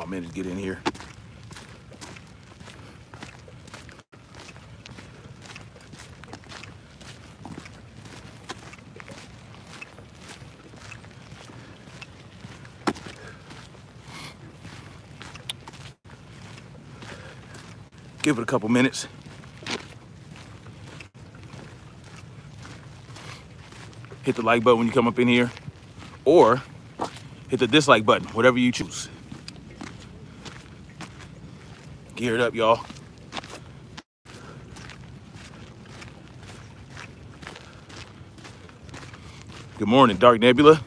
y'all a minute to get in here. Give it a couple minutes. Hit the like button when you come up in here, or hit the dislike button, whatever you choose. Gear it up, y'all. Good morning, Dark Nebula.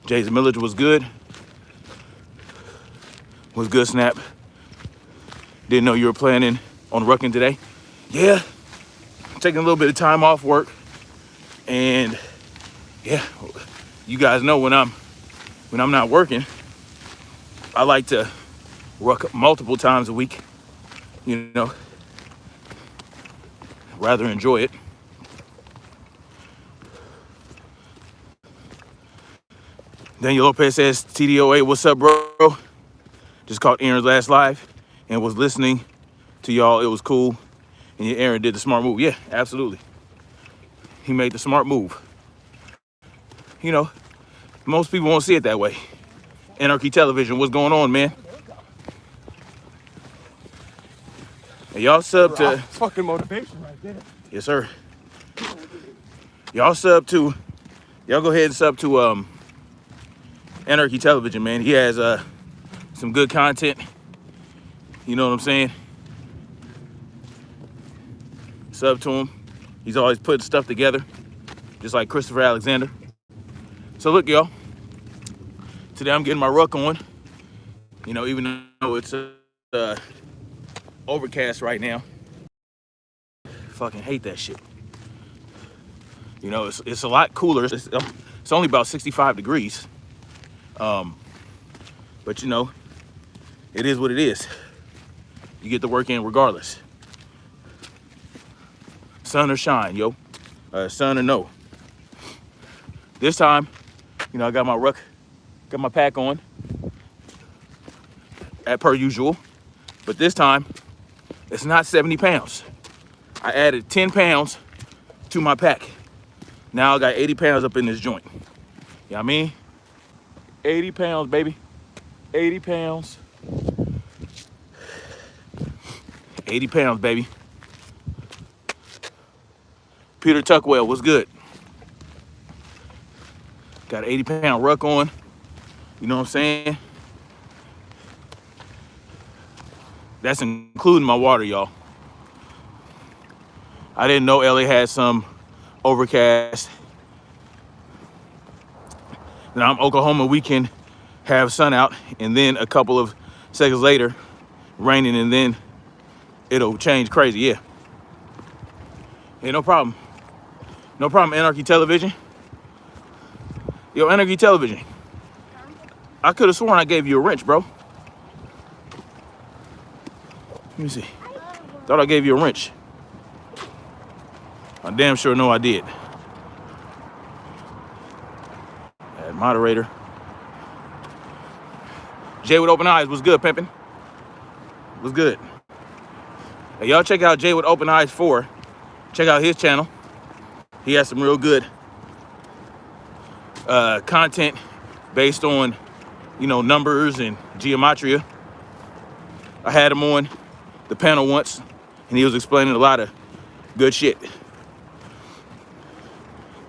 Jason Millage was good. Was good, Snap. Didn't know you were planning on rucking today. Yeah, taking a little bit of time off work. And yeah, you guys know when I'm not working, I like to ruck multiple times a week, you know, rather enjoy it. Daniel Lopez says, TDOA, what's up, bro? Just caught Aaron's last live and was listening to y'all. It was cool. And yeah, Aaron did the smart move. Yeah, absolutely. He made the smart move. You know, most people won't see it that way. Anarchy Television, what's going on, man? And y'all sub to... It's fucking motivation right there. Yes, sir. Y'all sub to... Y'all go ahead and sub to Anarchy Television, man. He has some good content. You know what I'm saying? Sub to him. He's always putting stuff together, just like Christopher Alexander. So look, y'all. Today I'm getting my ruck on. You know, even though it's overcast right now. Fucking hate that shit. You know, it's a lot cooler. It's only about 65 degrees. But you know, it is what it is. You get the work in regardless. Sun or shine, yo. Sun or no. This time, you know, I got my ruck, got my pack on, as per usual. But this time, it's not 70 pounds. I added 10 pounds to my pack. Now I got 80 pounds up in this joint. You know what I mean? 80 pounds, baby. 80 pounds. 80 pounds, baby. Peter Tuckwell, what's good? Got an 80-pound ruck on. You know what I'm saying? That's including my water, y'all. I didn't know LA had some overcast. Now I'm Oklahoma, we can have sun out, and then a couple of seconds later, raining, and then it'll change crazy, yeah. Yeah, no problem. No problem, Anarchy Television. Yo, Anarchy Television. I could have sworn I gave you a wrench, bro. Let me see. Thought I gave you a wrench. I damn sure know I did. Add moderator. Jay with Open Eyes, what's good, pimpin'? What's good? Hey, y'all check out Jay with Open Eyes 4. Check out his channel. He has some real good content based on, you know, numbers and geometry. I had him on the panel once, and he was explaining a lot of good shit.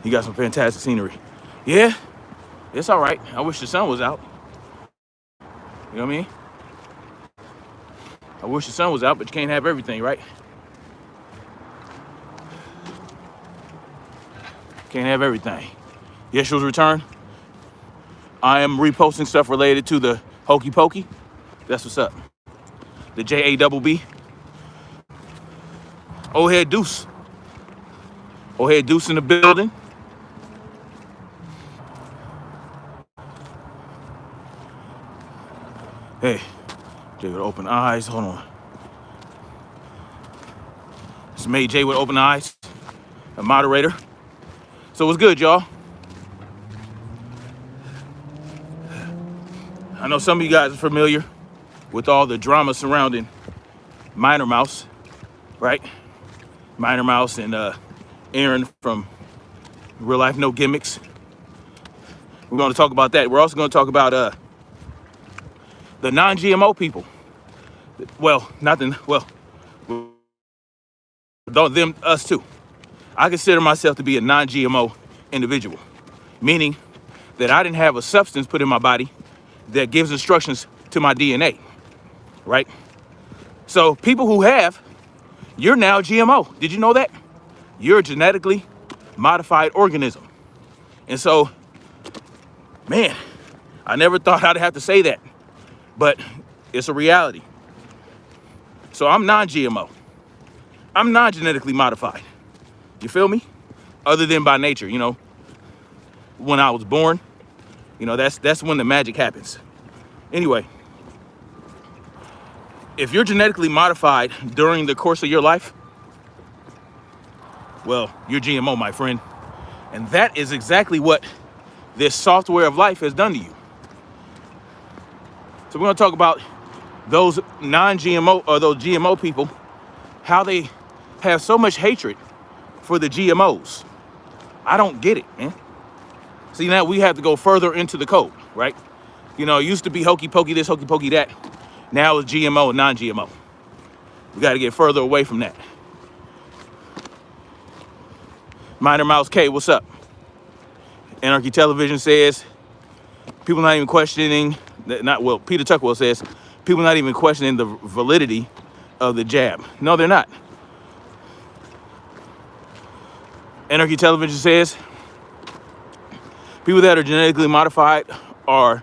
He got some fantastic scenery. Yeah, it's all right. I wish the sun was out. You know what I mean? I wish the sun was out, but you can't have everything, right? Can't have everything. Yeshua's return. I am reposting stuff related to the Hokey Pokey. That's what's up. The JABB. Old Head Deuce. Old Head Deuce in the building. Hey, Jay with Open Eyes. Hold on. It's me, Jay with Open Eyes, a moderator. So what's good, y'all? I know some of you guys are familiar with all the drama surrounding Minor Mouse, right? Minor Mouse and Aaron from Real Life No Gimmicks. We're going to talk about that. We're also going to talk about the non-GMO people. Well, us too. I consider myself to be a non-GMO individual, meaning that I didn't have a substance put in my body that gives instructions to my DNA, right? So people who have, you're now GMO. Did you know that? You're a genetically modified organism. And so, man, I never thought I'd have to say that, but it's a reality. So I'm non-GMO. I'm non-genetically modified. You feel me? Other than by nature, you know, when I was born, you know, that's when the magic happens. Anyway, if you're genetically modified during the course of your life, well, you're GMO, my friend. And that is exactly what this software of life has done to you. So we're going to talk about those non-GMO or those GMO people, how they have so much hatred for the GMOs. I don't get it, man. See, now we have to go further into the code, right? You know, it used to be hokey pokey this, hokey pokey that. Now it's GMO and non-GMO. We got to get further away from that. Minor Mouse K, what's up? Anarchy Television says, people not even questioning, Peter Tuckwell says, people not even questioning the validity of the jab. No, they're not. Anarchy Television says, people that are genetically modified are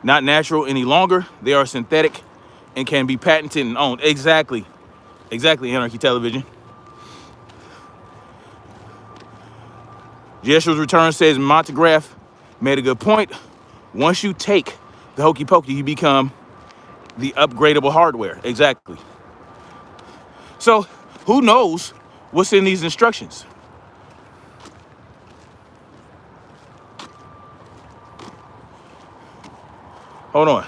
not natural any longer. They are synthetic and can be patented and owned. Exactly, Anarchy Television. Jeshua's Return says Montegraph made a good point. Once you take the hokey pokey, you become the upgradable hardware. Exactly. So who knows what's in these instructions? Hold on.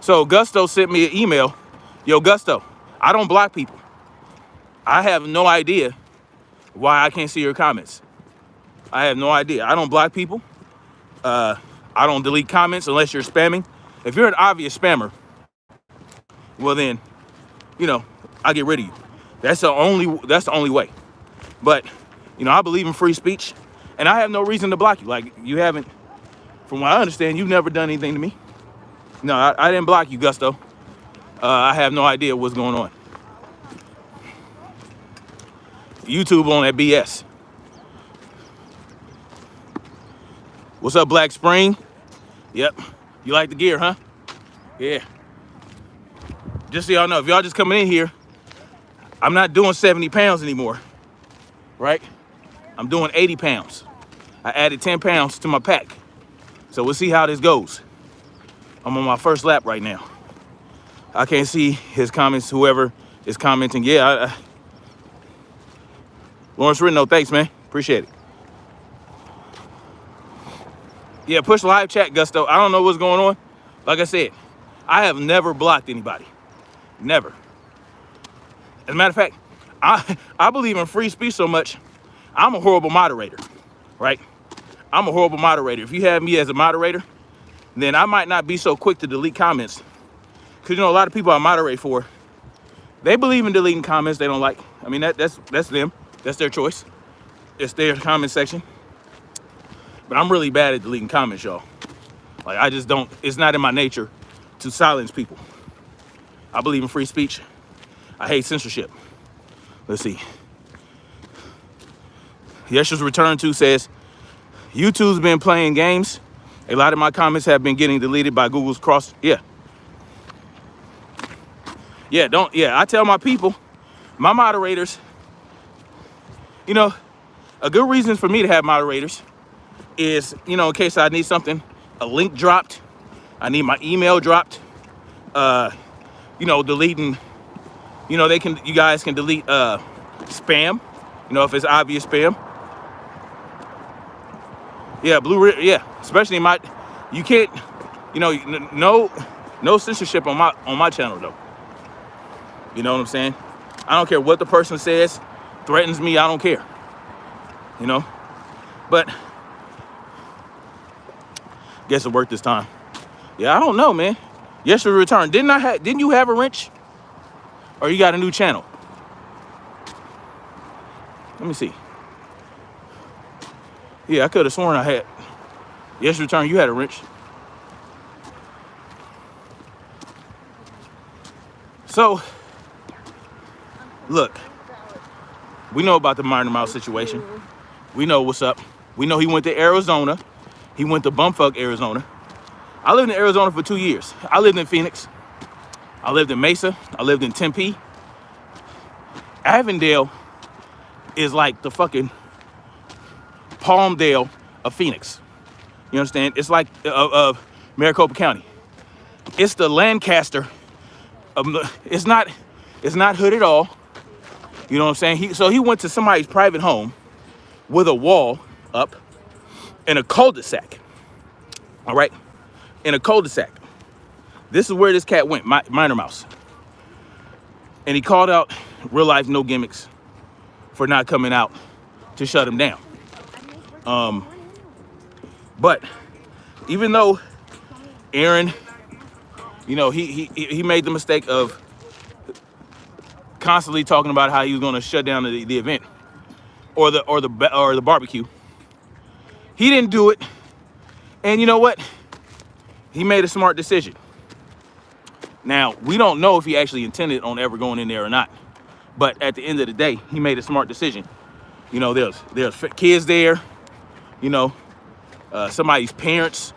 So Gusto sent me an email. Yo, Gusto, I don't block people. I have no idea why I can't see your comments. I have no idea. I don't block people. I don't delete comments unless you're spamming. If you're an obvious spammer, well then, you know, I get rid of you. That's the only way. But, you know, I believe in free speech, and I have no reason to block you. Like, you haven't, from what I understand, you've never done anything to me. No, I didn't block you, Gusto. I have no idea what's going on. YouTube on that BS. What's up, Black Spring? Yep. You like the gear, huh? Yeah. Just so y'all know, if y'all just coming in here, I'm not doing 70 pounds anymore, right? I'm doing 80 pounds. I added 10 pounds to my pack. So we'll see how this goes. I'm on my first lap right now. I can't see his comments, whoever is commenting. Yeah, Lawrence Ritno, thanks, man. Appreciate it. Yeah, push live chat, Gusto. I don't know what's going on. Like I said, I have never blocked anybody. Never. As a matter of fact, I believe in free speech so much, I'm a horrible moderator, right? I'm a horrible moderator. If you have me as a moderator, then I might not be so quick to delete comments. Because, you know, a lot of people I moderate for, they believe in deleting comments they don't like. I mean, that's them. That's their choice. It's their comment section. But I'm really bad at deleting comments, y'all. Like, I just don't, it's not in my nature to silence people. I believe in free speech. I hate censorship. Let's see. Yeshua's Return to says, YouTube's been playing games. A lot of my comments have been getting deleted by Google's cross. Yeah. I tell my people, my moderators, you know, a good reason for me to have moderators is, you know, in case I need something, a link dropped, I need my email dropped, you know, deleting, you know, you guys can delete spam, you know, if it's obvious spam. Yeah, yeah, especially in my, you can't, you know, no censorship on my channel though. You know what I'm saying? I don't care what the person says, threatens me, I don't care. You know? But guess it worked this time. Yeah, I don't know, man. Yesterday return. Didn't you have a wrench? Or you got a new channel? Let me see. Yeah, I could have sworn I had. Yesterday return, you had a wrench. So, look, we know about the Minor Mouse situation. We know what's up. We know he went to Arizona. He went to bumfuck Arizona. I lived in Arizona for 2 years. I lived in Phoenix. I lived in Mesa. I lived in Tempe. Avondale is like the fucking Palmdale of Phoenix. You understand? It's like of Maricopa County. It's the Lancaster. It's not hood at all. You know what I'm saying? So he went to somebody's private home with a wall up in a cul-de-sac. All right? In a cul-de-sac. This is where this cat went, Minor Mouse. And he called out Real Life No Gimmicks for not coming out to shut him down. But even though Aaron, you know, he made the mistake of constantly talking about how he was going to shut down the event or the barbecue. He didn't do it. And you know what? He made a smart decision. Now, we don't know if he actually intended on ever going in there or not. But at the end of the day, he made a smart decision. You know, there's kids there, you know, somebody's parents.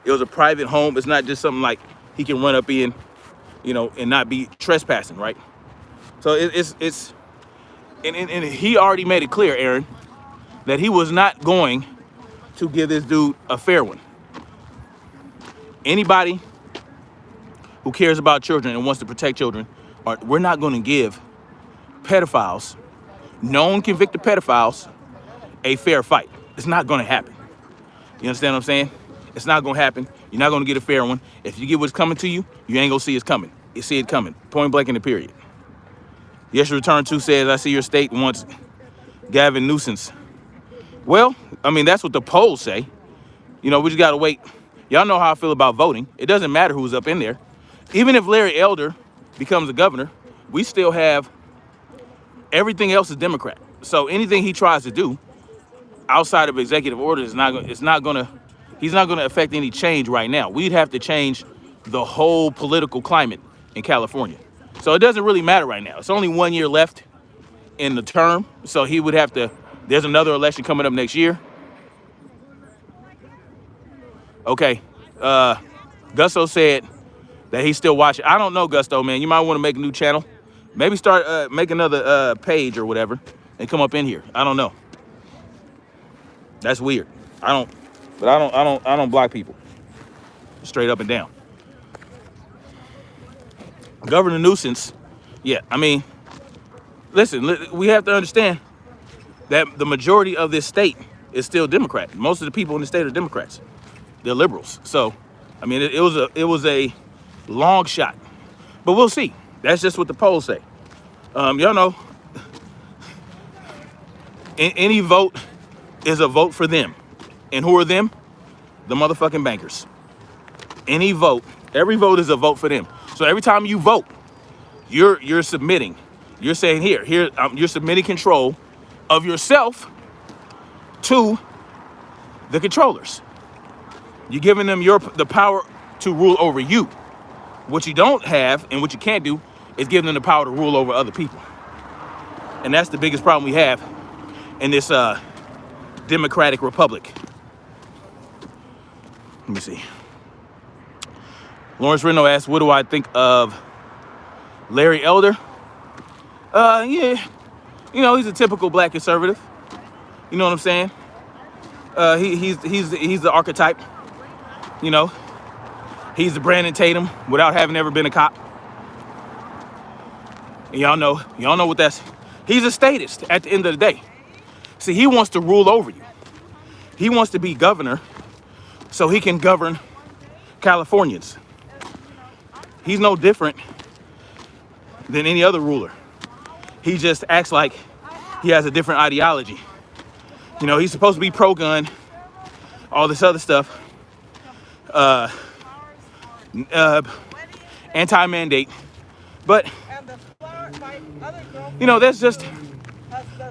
It was a private home. It's not just something like he can run up in, you know, and not be trespassing, right? So and he already made it clear, Aaron, that he was not going to give this dude a fair one. Anybody who cares about children and wants to protect children, we're not going to give pedophiles, known convicted pedophiles, a fair fight. It's not going to happen. You understand what I'm saying? It's not going to happen. You're not going to get a fair one. If you get what's coming to you, you ain't going to see it's coming. You see it coming. Point blank in the period. Yes, return 2 says, I see your state wants Gavin Newsom. Well, I mean, that's what the polls say. You know, we just got to wait. Y'all know how I feel about voting. It doesn't matter who's up in there. Even if Larry Elder becomes the governor, we still have everything else is Democrat. So anything he tries to do outside of executive orders is he's not going to affect any change right now. We'd have to change the whole political climate in California. So it doesn't really matter right now. It's only 1 year left in the term. So he would have to, there's another election coming up next year. Okay. Gusto said that he's still watching. I don't know, Gusto, man. You might want to make a new channel. Maybe start make another page or whatever and come up in here. I don't know. That's weird. I don't block people. Straight up and down. Governor Newsom, yeah, I mean, listen, we have to understand that the majority of this state is still Democrat. Most of the people in the state are Democrats. They're liberals. So, I mean, it was a long shot, but we'll see. That's just what the polls say. Y'all know, any vote is a vote for them. And who are them? The motherfucking bankers. Any vote, every vote is a vote for them. So every time you vote, you're submitting. You're saying you're submitting control of yourself to the controllers. You're giving them the power to rule over you. What you don't have and what you can't do is give them the power to rule over other people. And that's the biggest problem we have in this democratic republic. Let me see. Lawrence Reno asked, what do I think of Larry Elder? Yeah, you know, he's a typical black conservative. You know what I'm saying? He's the archetype. You know, he's the Brandon Tatum without having ever been a cop. And y'all know what that's. He's a statist at the end of the day. See, he wants to rule over you. He wants to be governor so he can govern Californians. He's no different than any other ruler. He just acts like he has a different ideology. You know, he's supposed to be pro-gun, all this other stuff, anti-mandate. But, you know, that's just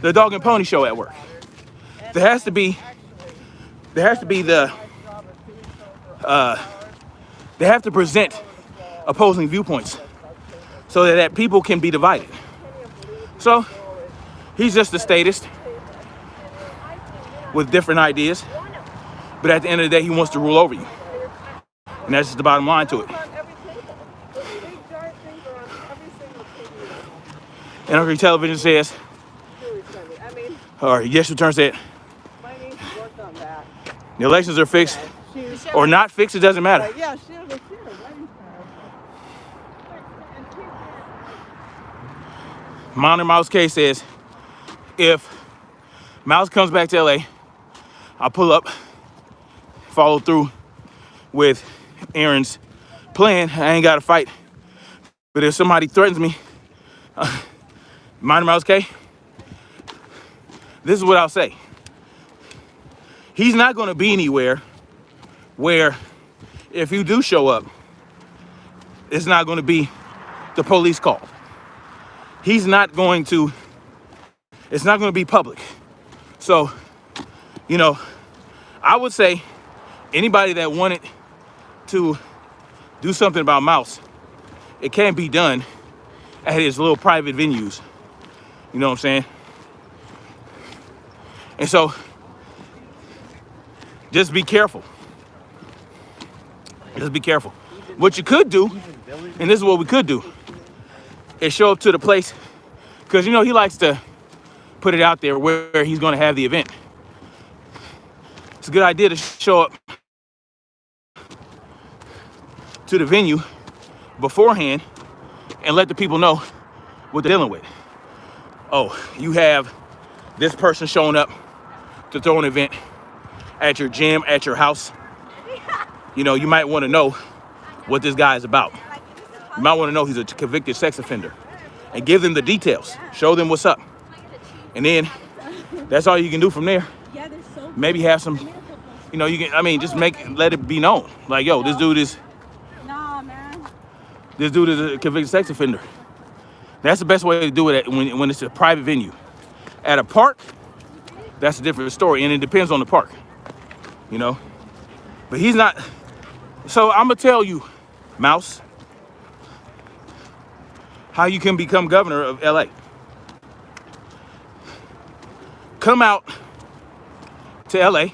the dog and pony show at work. There has to be they have to present opposing viewpoints so that people can be divided. So he's just a statist with different ideas, but at the end of the day, he wants to rule over you. And that's just the bottom line to it. And television says, or Yes Return said, the elections are fixed or not fixed, it doesn't matter. Minor Mouse K says, if Mouse comes back to LA, I'll pull up, follow through with Aaron's plan. I ain't got to fight. But if somebody threatens me, Minor Mouse K, this is what I'll say. He's not going to be anywhere where if you do show up, it's not going to be the police call. It's not going to be public. So, you know, I would say anybody that wanted to do something about Mouse, it can't be done at his little private venues. You know what I'm saying? And so, just be careful. Just be careful. What you could do, and this is what we could do, is show up to the place, because, you know, he likes to put it out there where he's going to have the event. It's a good idea to show up to the venue beforehand and let the people know what they're dealing with. Oh, you have this person showing up to throw an event at your gym, at your house. You know, you might want to know what this guy is about. You might want to know he's a convicted sex offender and give them the details. Show them what's up. And then that's all you can do from there. Maybe have some, you know, just let it be known. Like, yo, this dude is a convicted sex offender. That's the best way to do it when it's a private venue. At a park, that's a different story, and it depends on the park, you know. But he's not. So I'm gonna tell you, Mouse, how you can become governor of LA. Come out to LA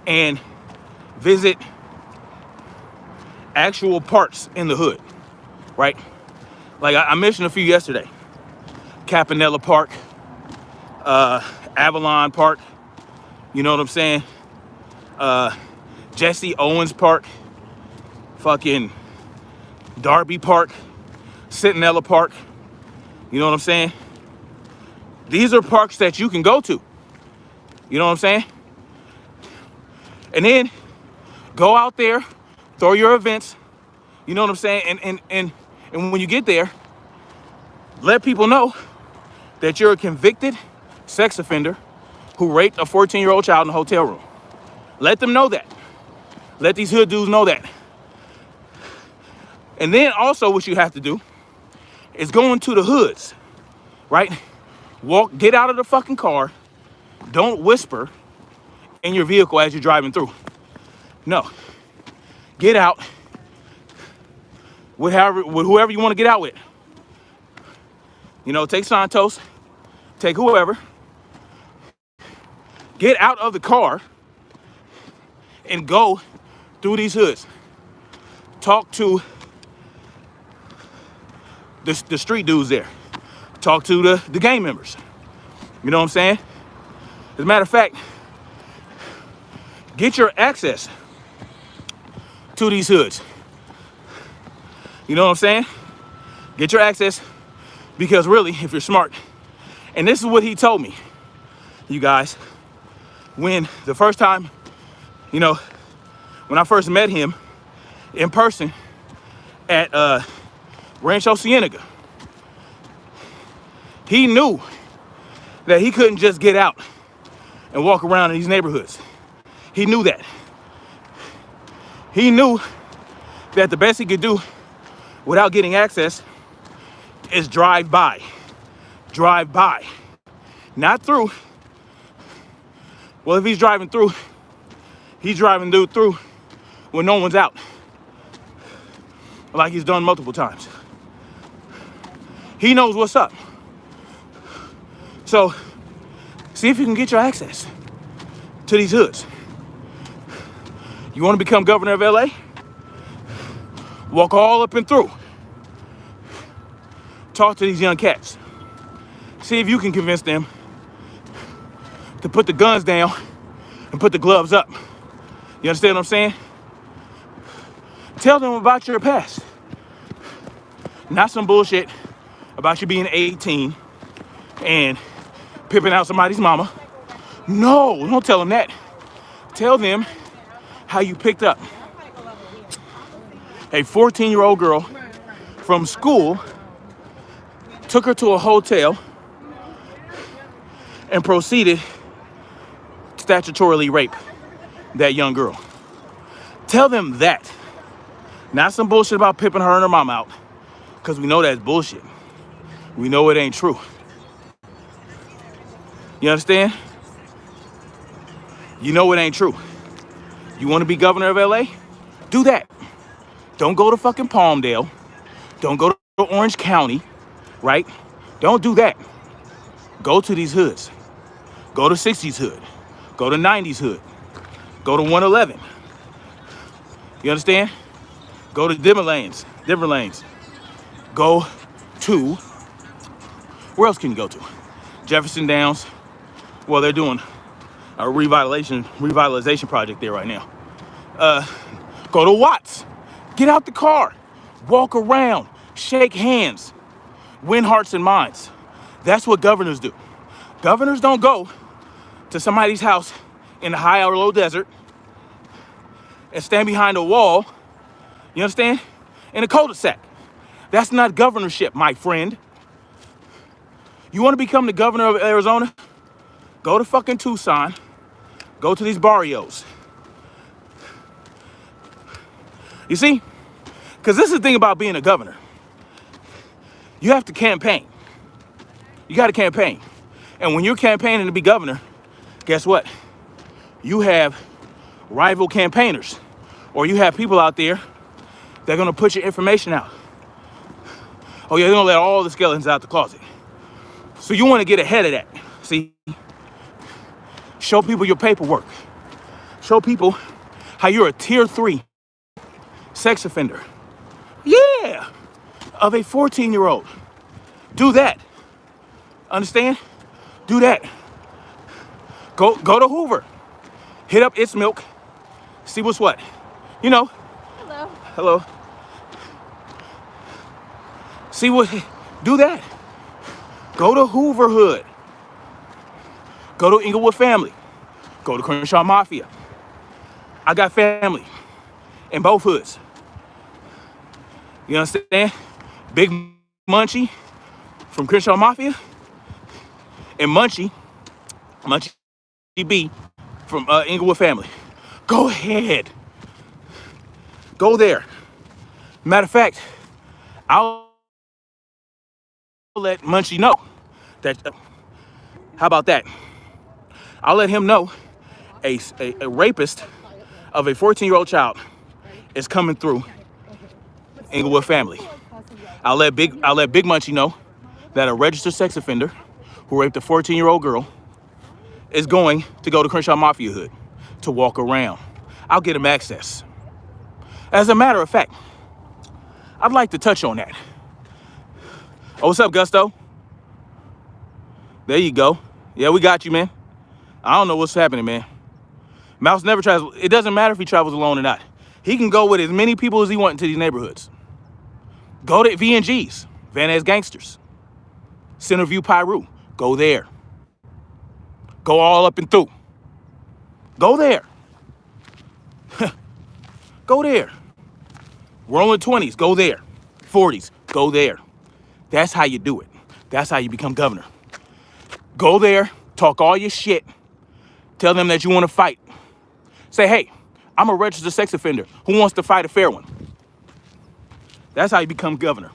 and visit actual parks in the hood, right? Like I mentioned a few yesterday. Capanella Park, Avalon Park, you know what I'm saying? Jesse Owens Park, fucking Darby Park, Centinela Park, you know what I'm saying? These are parks that you can go to, you know what I'm saying? And then go out there, throw your events, you know what I'm saying? And when you get there, let people know that you're a convicted sex offender who raped a 14-year-old child in a hotel room. Let them know that. Let these hood dudes know that. And then also what you have to do is go into the hoods, right? Get out of the fucking car. Don't whisper in your vehicle as you're driving through. No. Get out with whoever you want to get out with. You know, take Santos, take whoever. Get out of the car and go through these hoods. Talk to the street dudes there. Talk to the gang members. You know what I'm saying? As a matter of fact, get your access to these hoods. You know what I'm saying? Get your access, because really, if you're smart, and this is what he told me, you guys, when the first time, you know, when I first met him in person at Rancho Cienega, he knew that he couldn't just get out and walk around in these neighborhoods. He knew that. He knew that the best he could do without getting access is drive by. Drive by. Not through. Well, if he's driving through, he's driving through when no one's out. Like he's done multiple times. He knows what's up. So, see if you can get your access to these hoods. You want to become governor of LA? Walk all up and through. Talk to these young cats. See if you can convince them to put the guns down and put the gloves up. You understand what I'm saying? Tell them about your past. Not some bullshit about you being 18 and pimping out somebody's mama. No, don't tell them that. Tell them how you picked up a 14-year-old girl from school, took her to a hotel, and proceeded to statutorily rape that young girl. Tell them that. Not some bullshit about pimping her and her mom out, because we know that's bullshit. We know it ain't true. You understand? You know it ain't true. You want to be governor of LA? Do that. Don't go to fucking Palmdale. Don't go to Orange County, right? Don't do that. Go to these hoods. Go to 60s hood. Go to 90s hood. Go to 111. You understand? Go to different lanes. Go to, where else can you go to? Jefferson Downs. Well, they're doing a revitalization project there right now. Go to Watts. Get out the car. Walk around. Shake hands. Win hearts and minds. That's what governors do. Governors don't go to somebody's house in the high or low desert and stand behind a wall, you understand, in a cul-de-sac. That's not governorship, my friend. You want to become the governor of Arizona? Go to fucking Tucson. Go to these barrios. You see? Because this is the thing about being a governor. You have to campaign. You got to campaign. And when you're campaigning to be governor, guess what? You have rival campaigners. Or you have people out there that are going to put your information out. Oh, yeah, they're going to let all the skeletons out the closet. So you want to get ahead of that. See? Show people your paperwork. Show people how you're a tier 3 sex offender. Yeah, of a 14-year-old. Do that. Understand? Do that. Go to Hoover. Hit up It's Milk. See what's what. You know. Hello. Hello. See what, do that. Go to Hoover Hood. Go to Inglewood Family. Go to Crenshaw Mafia. I got family in both hoods. You understand? Big Munchie from Crenshaw Mafia and Munchie B from Inglewood Family. Go ahead. Go there. Matter of fact, I'll let Munchie know that, how about that? I'll let him know a rapist of a 14-year-old child is coming through Inglewood Family. I'll let Big Munchie know that a registered sex offender who raped a 14-year-old girl is going to go to Crenshaw Mafia Hood to walk around. I'll get him access. As a matter of fact, I'd like to touch on that. Oh, what's up, Gusto? There you go. Yeah, we got you, man. I don't know what's happening, man. Mouse never travels. It doesn't matter if he travels alone or not. He can go with as many people as he wants into these neighborhoods. Go to VNGs, Van Ness Gangsters. Centerview Pyru. Go there. Go all up and through. Go there. Go there. Rolling 20s, go there. 40s, go there. That's how you do it. That's how you become governor. Go there, talk all your shit, tell them that you want to fight. Say, hey, I'm a registered sex offender. Who wants to fight a fair one? That's how you become governor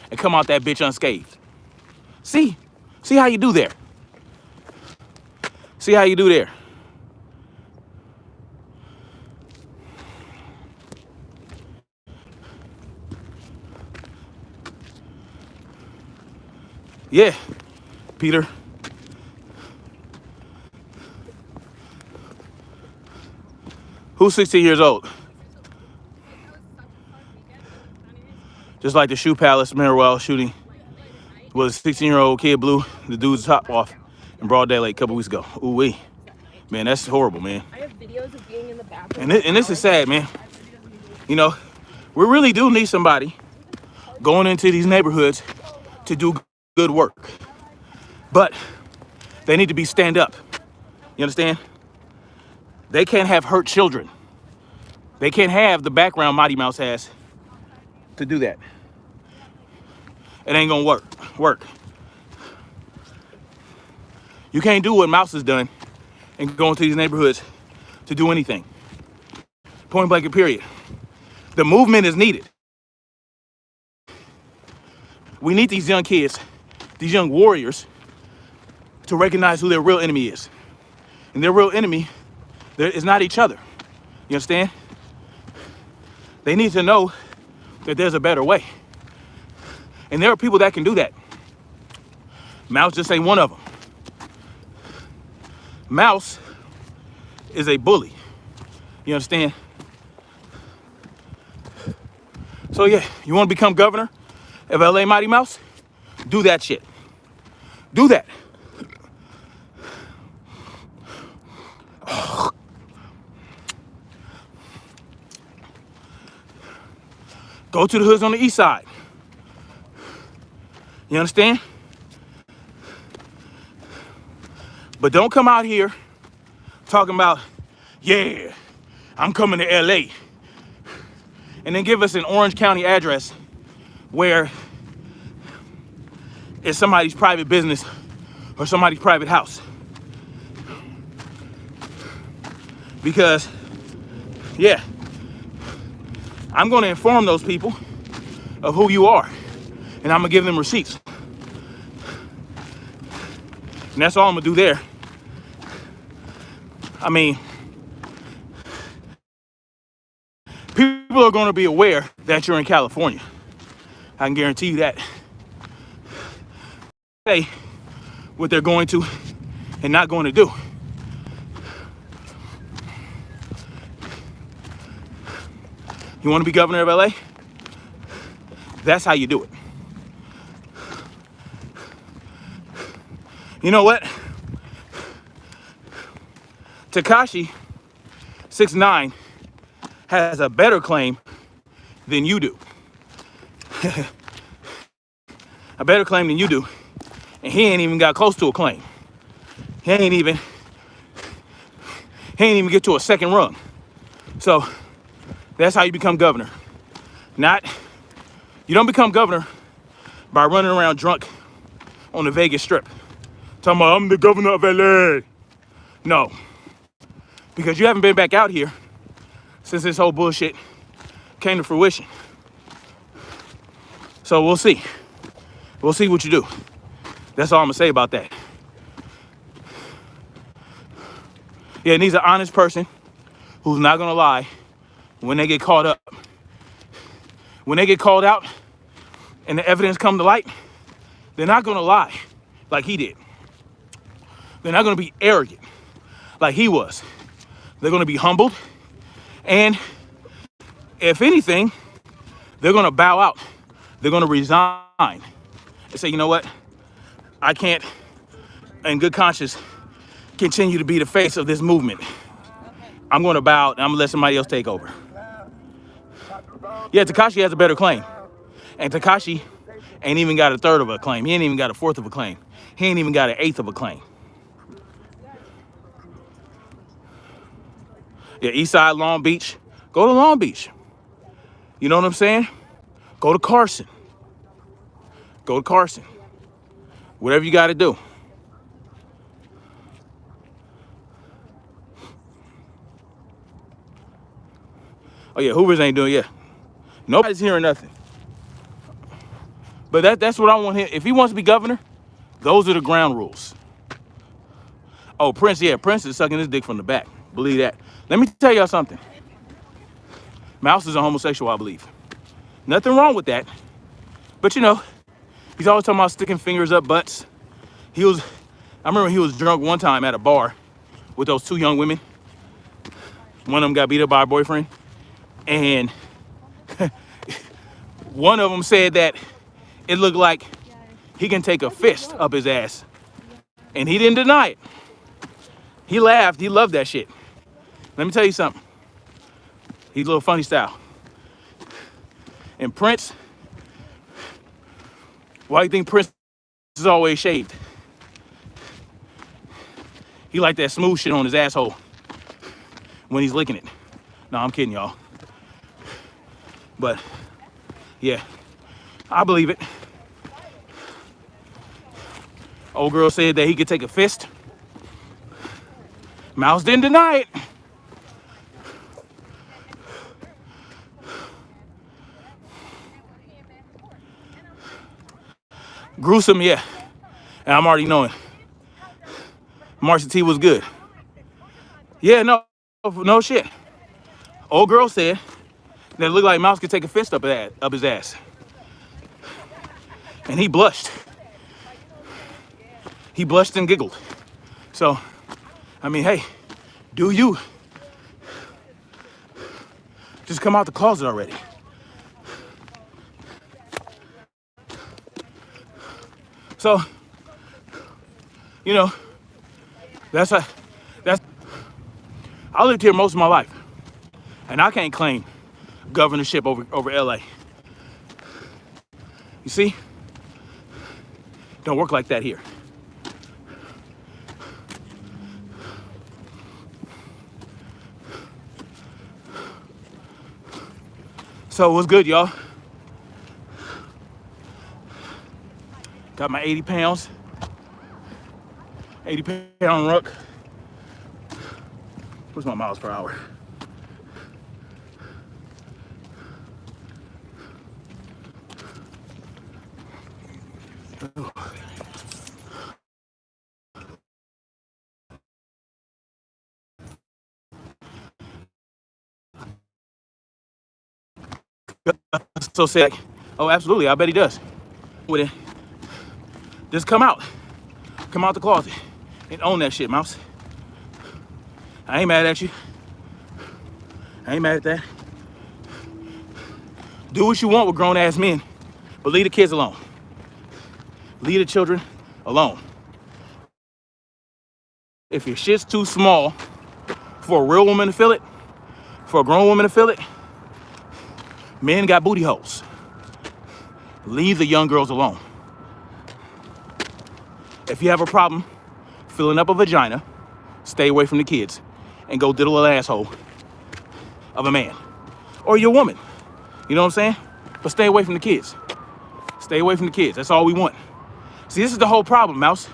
and come out that bitch unscathed. See how you do there. See how you do there. Yeah, Peter. Who's 16 years old? Just like the Shoe Palace Marywell shooting, was a 16-year-old kid blew the dude's top off in broad daylight a couple weeks ago. Ooh wee, man, that's horrible, man. I have videos of being in the bathroom. And this is sad, man. You know, we really do need somebody going into these neighborhoods to do good work, but they need to be stand up. You understand? They can't have hurt children. They can't have the background Mighty Mouse has to do that. It ain't gonna work. You can't do what Mouse has done and go into these neighborhoods to do anything. Point blank and period. The movement is needed. We need these young kids, these young warriors, to recognize who their real enemy is. And their real enemy is not each other. You understand? They need to know that there's a better way. And there are people that can do that. Mouse just ain't one of them. Mouse is a bully. You understand? So yeah, you want to become governor of LA, Mighty Mouse? Do that shit. Do that. Go to the hoods on the east side. You understand? But don't come out here talking about, yeah, I'm coming to LA. And then give us an Orange County address where it's somebody's private business or somebody's private house. Because, yeah, I'm going to inform those people of who you are, and I'm going to give them receipts. And that's all I'm going to do there. I mean, people are going to be aware that you're in California. I can guarantee you that. Say what they're going to and not going to do. You want to be governor of LA? That's how you do it. You know what? Tekashi 6ix9ine has a better claim than you do. A better claim than you do. And he ain't even got close to a claim. He ain't even get to a second rung. So that's how you become governor. You don't become governor by running around drunk on the Vegas Strip. Talking about, I'm the governor of LA. No. Because you haven't been back out here since this whole bullshit came to fruition. So we'll see. We'll see what you do. That's all I'm gonna say about that. Yeah, it needs an honest person who's not gonna lie when they get caught up. When they get called out and the evidence come to light, they're not gonna lie like he did. They're not gonna be arrogant like he was. They're gonna be humbled, and if anything, they're gonna bow out. They're gonna resign and say, you know what? I can't, in good conscience, continue to be the face of this movement. I'm gonna bow out and I'm gonna let somebody else take over. Yeah, Tekashi has a better claim. And Tekashi ain't even got a third of a claim. He ain't even got a fourth of a claim. He ain't even got an eighth of a claim. Yeah, East Side, Long Beach. Go to Long Beach. You know what I'm saying? Go to Carson. Go to Carson. Whatever you got to do. Oh yeah, Hoovers ain't doing it. Yeah. Nobody's hearing nothing. But that's what I want him. If he wants to be governor, those are the ground rules. Oh, Prince, yeah, Prince is sucking his dick from the back. Believe that. Let me tell y'all something. Mouse is a homosexual, I believe. Nothing wrong with that. But you know, he's always talking about sticking fingers up butts. I remember he was drunk one time at a bar with those two young women. One of them got beat up by her boyfriend. And one of them said that it looked like he can take a fist up his ass. And he didn't deny it. He laughed. He loved that shit. Let me tell you something. He's a little funny style. And Prince, why do you think Prince is always shaved? He like that smooth shit on his asshole when he's licking it. No, I'm kidding, y'all. But, yeah, I believe it. Old girl said that he could take a fist. Mouse didn't deny it. Gruesome, yeah. And I'm already knowing. Marcia T was good. Yeah, no shit. Old girl said that it looked like Mouse could take a fist up his ass. And he blushed. He blushed and giggled. So, I mean, hey, do you? Just come out the closet already. So, you know, I lived here most of my life, and I can't claim governorship over LA. You see? Don't work like that here. So what's good, y'all? Got my 80 pounds. 80-pound ruck. What's my miles per hour? So say, oh, absolutely, I bet he does. With it, just come out the closet and own that shit, Mouse. I ain't mad at you. I ain't mad at that. Do what you want with grown ass men, but leave the kids alone. Leave the children alone. If your shit's too small for a real woman to feel it, for a grown woman to feel it, men got booty holes. Leave the young girls alone. If you have a problem filling up a vagina, stay away from the kids and go diddle an asshole of a man or your woman. You know what I'm saying? But stay away from the kids. Stay away from the kids. That's all we want. See, this is the whole problem, Mouse.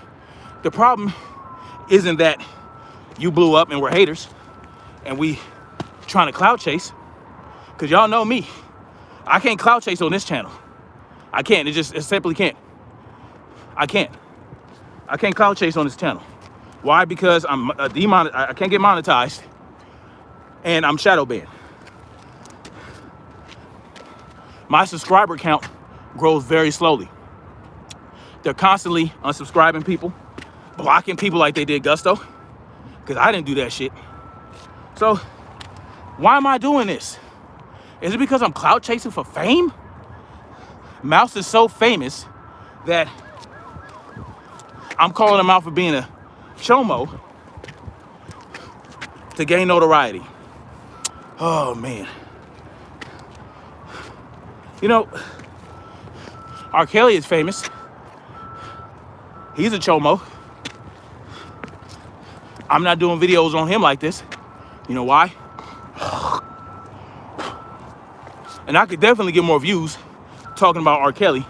The problem isn't that you blew up and we're haters and we trying to clout chase, because y'all know me. I can't clout chase on this channel. I can't. It simply can't. I can't clout chase on this channel. Why? Because I'm I can't get monetized and I'm shadow banned. My subscriber count grows very slowly. They're constantly unsubscribing people, blocking people like they did Gusto, because I didn't do that shit. So why am I doing this? Is it because I'm clout chasing for fame? Mouse is so famous that I'm calling him out for being a chomo to gain notoriety. Oh, man. You know, R. Kelly is famous. He's a chomo. I'm not doing videos on him like this. You know why? And I could definitely get more views talking about R. Kelly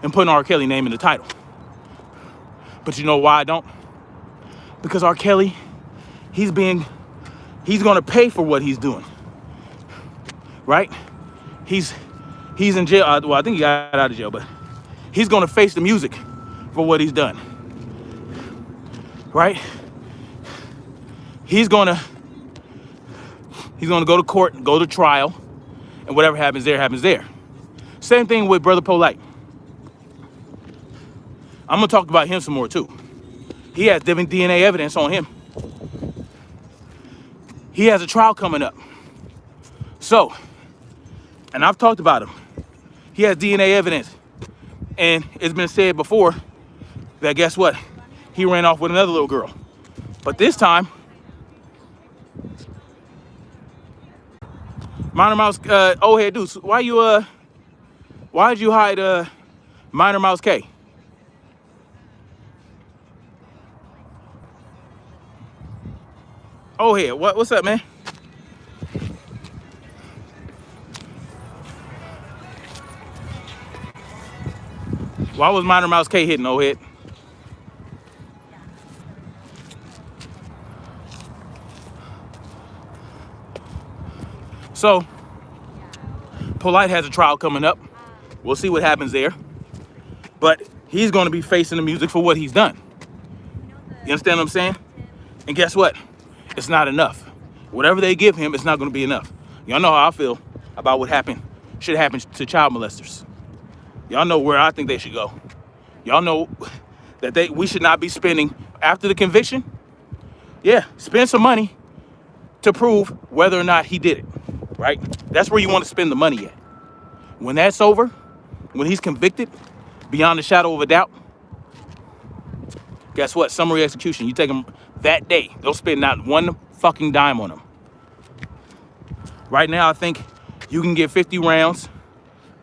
and putting R. Kelly name in the title. But you know why I don't? Because R. Kelly, he's gonna pay for what he's doing, right? He's in jail. Well, I think he got out of jail, but he's gonna face the music for what he's done, right? He's gonna go to court, go to trial, and whatever happens there, happens there. Same thing with Brother Polite. I'm gonna talk about him some more too. He has different DNA evidence on him. He has a trial coming up. So, and I've talked about him. He has DNA evidence. And it's been said before that guess what? He ran off with another little girl. But this time, Minor Mouse, old head dude, why'd you hide Minor Mouse K? Oh head, what's up, man? Why was Minor Mouse K hitting old head? So, Polite has a trial coming up. We'll see what happens there. But he's going to be facing the music for what he's done. You understand what I'm saying? And guess what? It's not enough. Whatever they give him, it's not going to be enough. Y'all know how I feel about what should happen to child molesters. Y'all know where I think they should go. Y'all know that we should not be spending, after the conviction, yeah, spend some money to prove whether or not he did it, right? That's where you want to spend the money at. When that's over, when he's convicted, beyond a shadow of a doubt, guess what? Summary execution. You take him that day. Don't spend not one fucking dime on him. Right now, I think you can get 50 rounds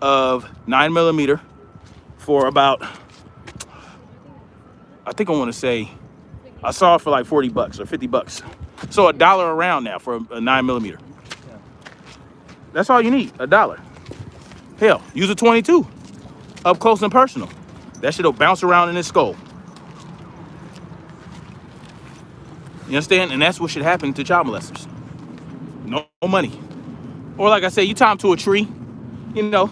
of 9mm for about, I think I want to say, I saw it for like 40 bucks or 50 bucks. So $1 a round now for a 9mm. That's all you need, $1. Hell, use a 22 up close and personal. That shit'll bounce around in his skull. You understand? And that's what should happen to child molesters. No money. Or like I said, you tie them to a tree, you know,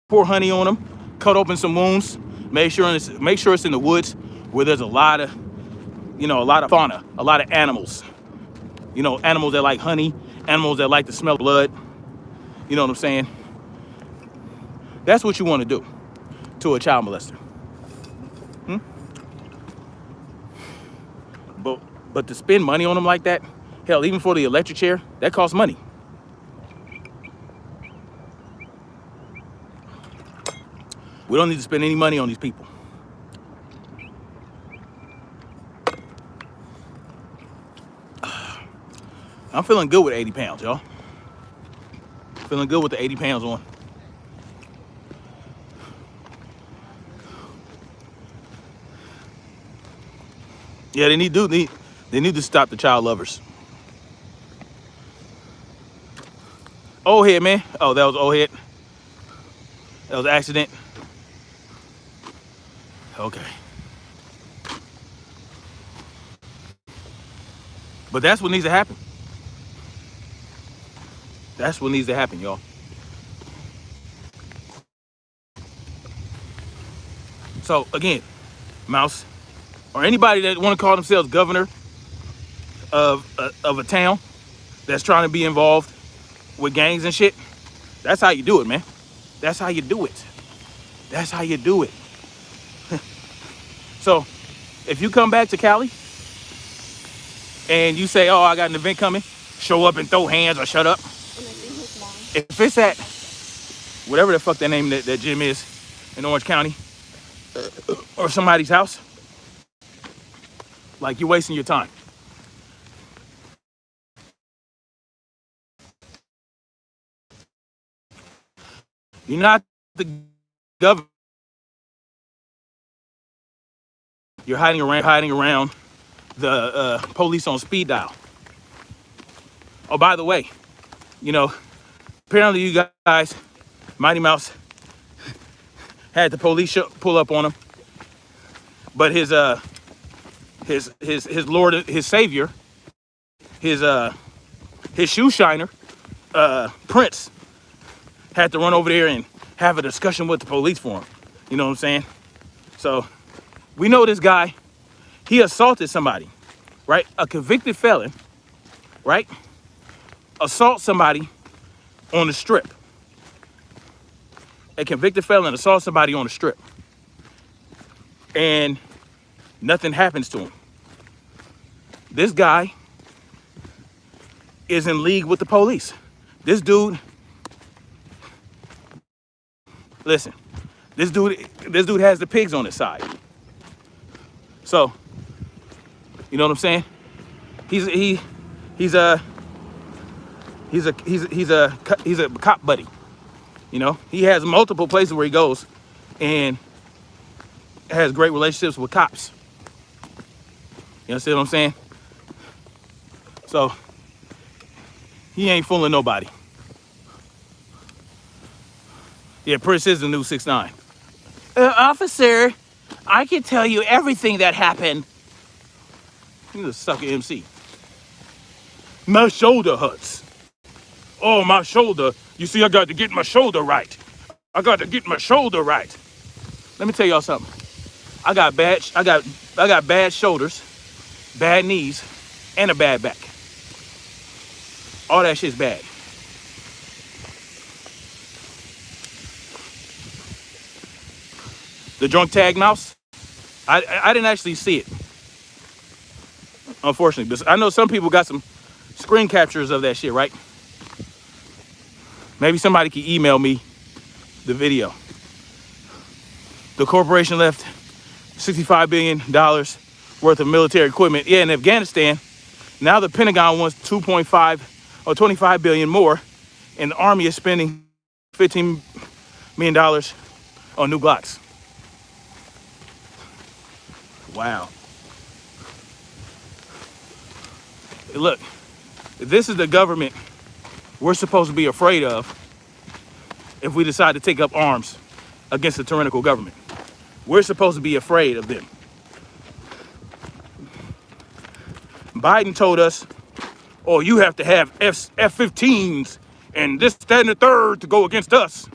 pour honey on them, cut open some wounds, make sure it's in the woods where there's a lot of fauna, a lot of animals. You know, animals that like honey, animals that like to smell blood. You know what I'm saying? That's what you want to do to a child molester. But to spend money on them like that, hell, even for the electric chair, that costs money. We don't need to spend any money on these people. I'm feeling good with 80 pounds, y'all. Feeling good with the 80 pounds on. Yeah, they need to stop the child lovers. Old head, man. Oh, that was old head. That was an accident. Okay. But that's what needs to happen. That's what needs to happen, y'all. So again, Mouse, or anybody that want to call themselves governor of a town that's trying to be involved with gangs and shit, that's how you do it, man. That's how you do it. That's how you do it. So if you come back to Cali and you say, oh, I got an event coming, show up and throw hands or shut up. If it's at whatever the fuck that name that gym is in Orange County or somebody's house, like, you're wasting your time. You're not the governor. You're hiding around the police on speed dial. Oh, by the way, you know, apparently you guys Mighty Mouse had the police pull up on him, but his Lord, his Savior, his shoe shiner, Prince, had to run over there and have a discussion with the police for him. You know what I'm saying? So we know this guy, he assaulted somebody, right? A convicted felon, right? Assault somebody on the strip. A convicted felon assaults somebody on the strip. And nothing happens to him. This guy is in league with the police. This dude, listen, this dude has the pigs on his side. So, you know what I'm saying? He's a cop buddy. You know, he has multiple places where he goes and has great relationships with cops. You understand what I'm saying? So he ain't fooling nobody. Yeah, Prince is the new 6ix9ine. Officer, I can tell you everything that happened. He's a sucker MC. My shoulder hurts. Oh, my shoulder. You see, I got to get my shoulder right. I got to get my shoulder right. Let me tell y'all something. I got bad shoulders, bad knees, and a bad back. All that shit's bad. The drunk tag mouse, I didn't actually see it, unfortunately. But I know some people got some screen captures of that shit, right? Maybe somebody can email me the video. The corporation left $65 billion worth of military equipment. Yeah, in Afghanistan. Now the Pentagon wants 2.5 or 25 billion more, and the Army is spending $15 million on new Glocks. Wow. Look, this is the government we're supposed to be afraid of if we decide to take up arms against a tyrannical government. We're supposed to be afraid of them. Biden told us, oh, you have to have F-15s and this, that, and the third to go against us.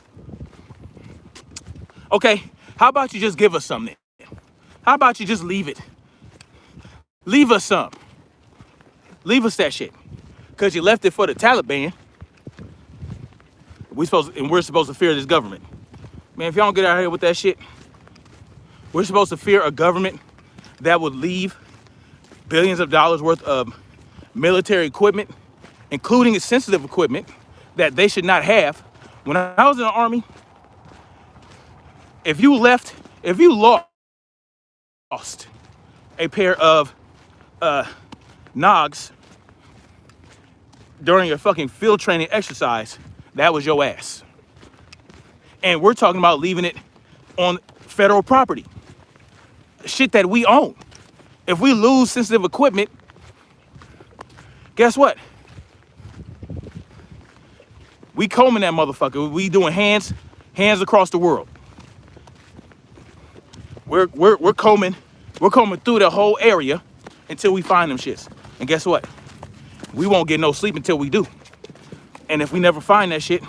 Okay, how about you just give us something? How about you just leave it? Leave us some. Leave us that shit. Because you left it for the Taliban. We're supposed to fear this government. Man, if y'all don't get out of here with that shit, we're supposed to fear a government that would leave billions of dollars worth of military equipment, including sensitive equipment that they should not have. When I was in the Army, if you lost a pair of nogs during a fucking field training exercise, that was your ass. And we're talking about leaving it on federal property. Shit that we own. If we lose sensitive equipment, guess what? We combing that motherfucker. We doing hands across the world. We're combing through the whole area until we find them shits. And guess what? We won't get no sleep until we do. And if we never find that shit,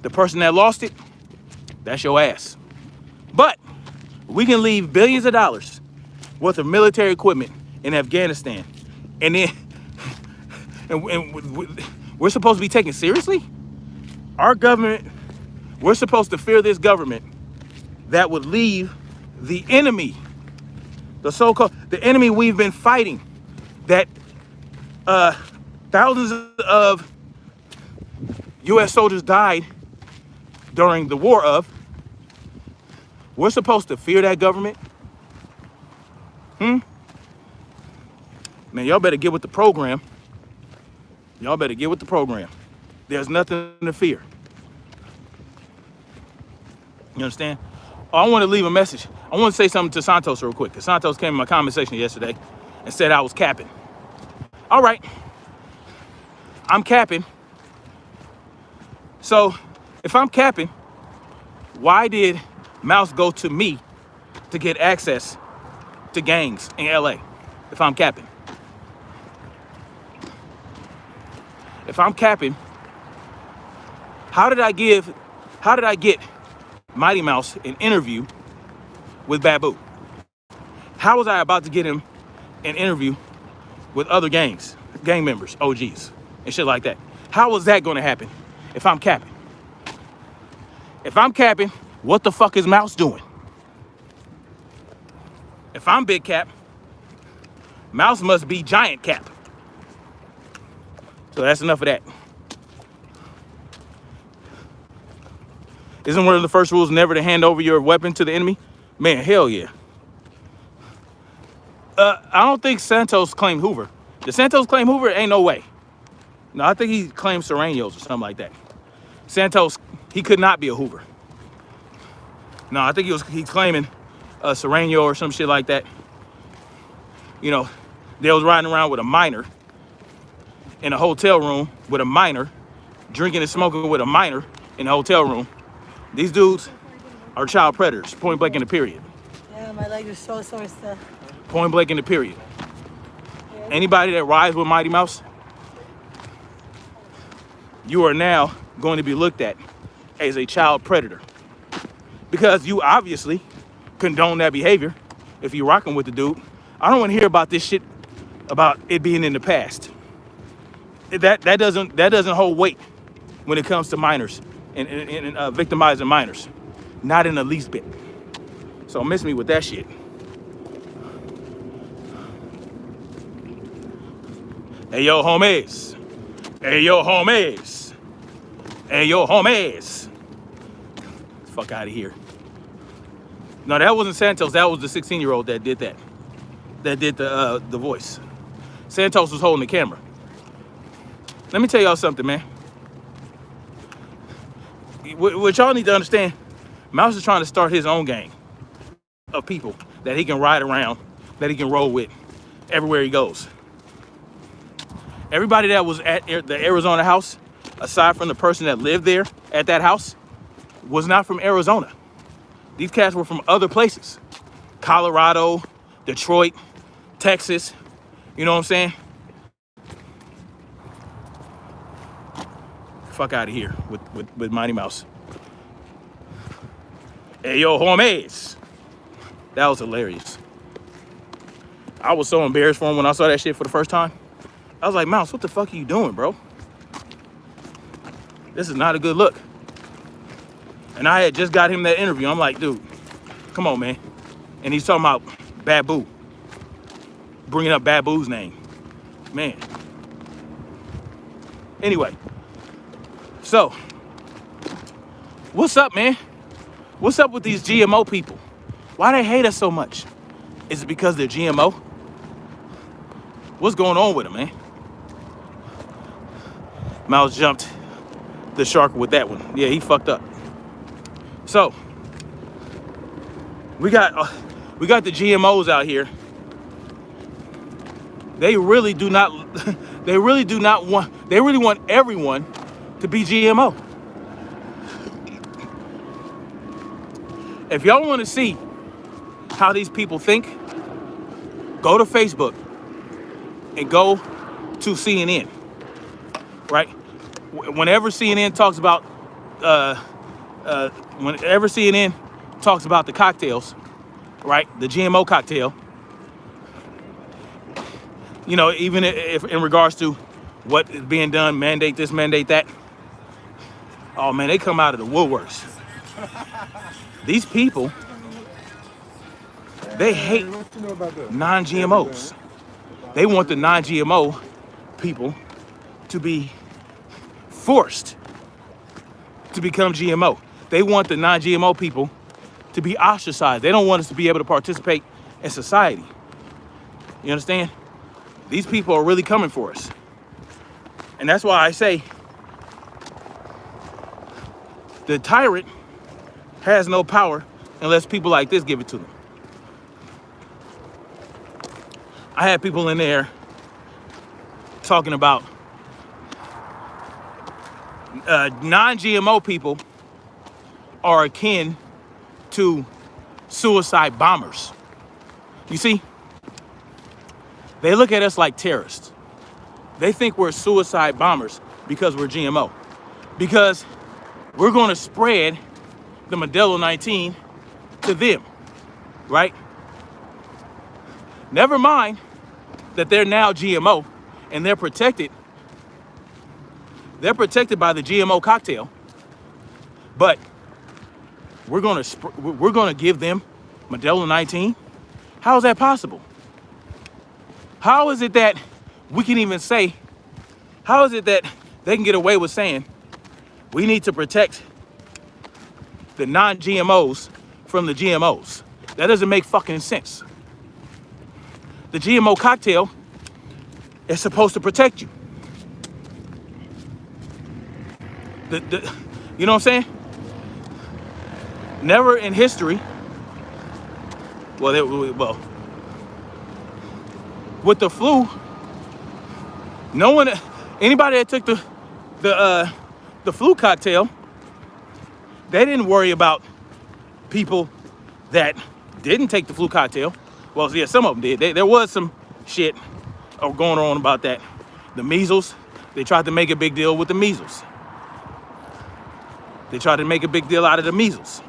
the person that lost it, that's your ass. But we can leave billions of dollars worth of military equipment in Afghanistan, and then and we're supposed to be taken seriously? Our government, we're supposed to fear this government that would leave the enemy, the enemy we've been fighting, that thousands of U.S. soldiers died during the war of. We're supposed to fear that government? Man, y'all better get with the program. Y'all better get with the program. There's nothing to fear. You understand? Oh, I want to leave a message. I want to say something to Santos real quick, because Santos came in my comment section yesterday and said I was capping. All right. I'm capping. So if I'm capping, Why did Mouse go to me to get access to gangs in LA if I'm capping? If I'm capping, how did I get Mighty Mouse an interview with Babu? How was I about to get him an interview with other gang members, OGs, and shit like that? How was that going to happen if I'm capping? If I'm capping, what the fuck is Mouse doing? If I'm big cap, Mouse must be giant cap. So that's enough of that. Isn't one of the first rules never to hand over your weapon to the enemy? Man, hell yeah. I don't think Santos claimed Hoover. Did Santos claim Hoover? Ain't no way. No, I think he claimed Serranos or something like that. Santos, he could not be a Hoover. No, I think he's claiming a Serrano or some shit like that. You know, they was riding around with a minor in a hotel room with a minor, drinking and smoking with a minor in a hotel room. These dudes are child predators, point blank in the period. Yeah, my leg is so sore still. Point blank in the period. Anybody that rides with Mighty Mouse, you are now going to be looked at as a child predator. Because you obviously condone that behavior if you're rocking with the dude. I don't want to hear about this shit about it being in the past. That doesn't hold weight when it comes to minors and victimizing minors. Not in the least bit. So miss me with that shit. Hey yo homies. Hey yo homies. Hey yo homies. Fuck out of here. No, that wasn't Santos. That was the 16-year-old that did that. That did the voice. Santos was holding the camera. Let me tell y'all something, man. What y'all need to understand, Mouse is trying to start his own gang of people that he can ride around, that he can roll with everywhere he goes. Everybody that was at the Arizona house, aside from the person that lived there at that house, was not from Arizona. These cats were from other places. Colorado, Detroit, Texas. You know what I'm saying? Fuck out of here with Mighty Mouse. Hey, yo, homies. That was hilarious. I was so embarrassed for him when I saw that shit for the first time. I was like, Mouse, what the fuck are you doing, bro? This is not a good look. And I had just got him that interview. I'm like, dude, come on, man. And he's talking about Babu. Bringing up Babu's name. Man. Anyway. So, what's up, man? What's up with these GMO people? Why they hate us so much? Is it because they're GMO? What's going on with them, man? Mouse jumped the shark with that one. Yeah, he fucked up. So, we got the GMOs out here. They really want everyone to be GMO. If y'all want to see how these people think, go to Facebook and go to CNN, right? Whenever CNN talks about the cocktails, right? The GMO cocktail, you know, even if in regards to what is being done, mandate this, mandate that. Oh man, they come out of the woodworks. These people, they hate non-GMOs. They want the non-GMO people to be forced to become GMO. They want the non-GMO people to be ostracized. They don't want us to be able to participate in society. You understand? These people are really coming for us. And that's why I say the tyrant has no power unless people like this give it to them. I had people in there talking about non-GMO people are akin to suicide bombers. You see, they look at us like terrorists. They think we're suicide bombers because we're GMO. Because we're going to spread the Modelo 19 to them, right? Never mind that they're now GMO and they're protected. They're protected by the GMO cocktail, but we're going to give them Modelo 19. How is that possible? How is it that we can even say? How is it that they can get away with saying we need to protect the non-GMOs from the GMOs? That doesn't make fucking sense. The GMO cocktail is supposed to protect you. You know what I'm saying? Never in history, well, with the flu, no one, anybody that took the flu cocktail, they didn't worry about people that didn't take the flu cocktail. Well, yeah, some of them did. There was some shit going on about that. The measles, they tried to make a big deal with the measles. They tried to make a big deal out of the measles.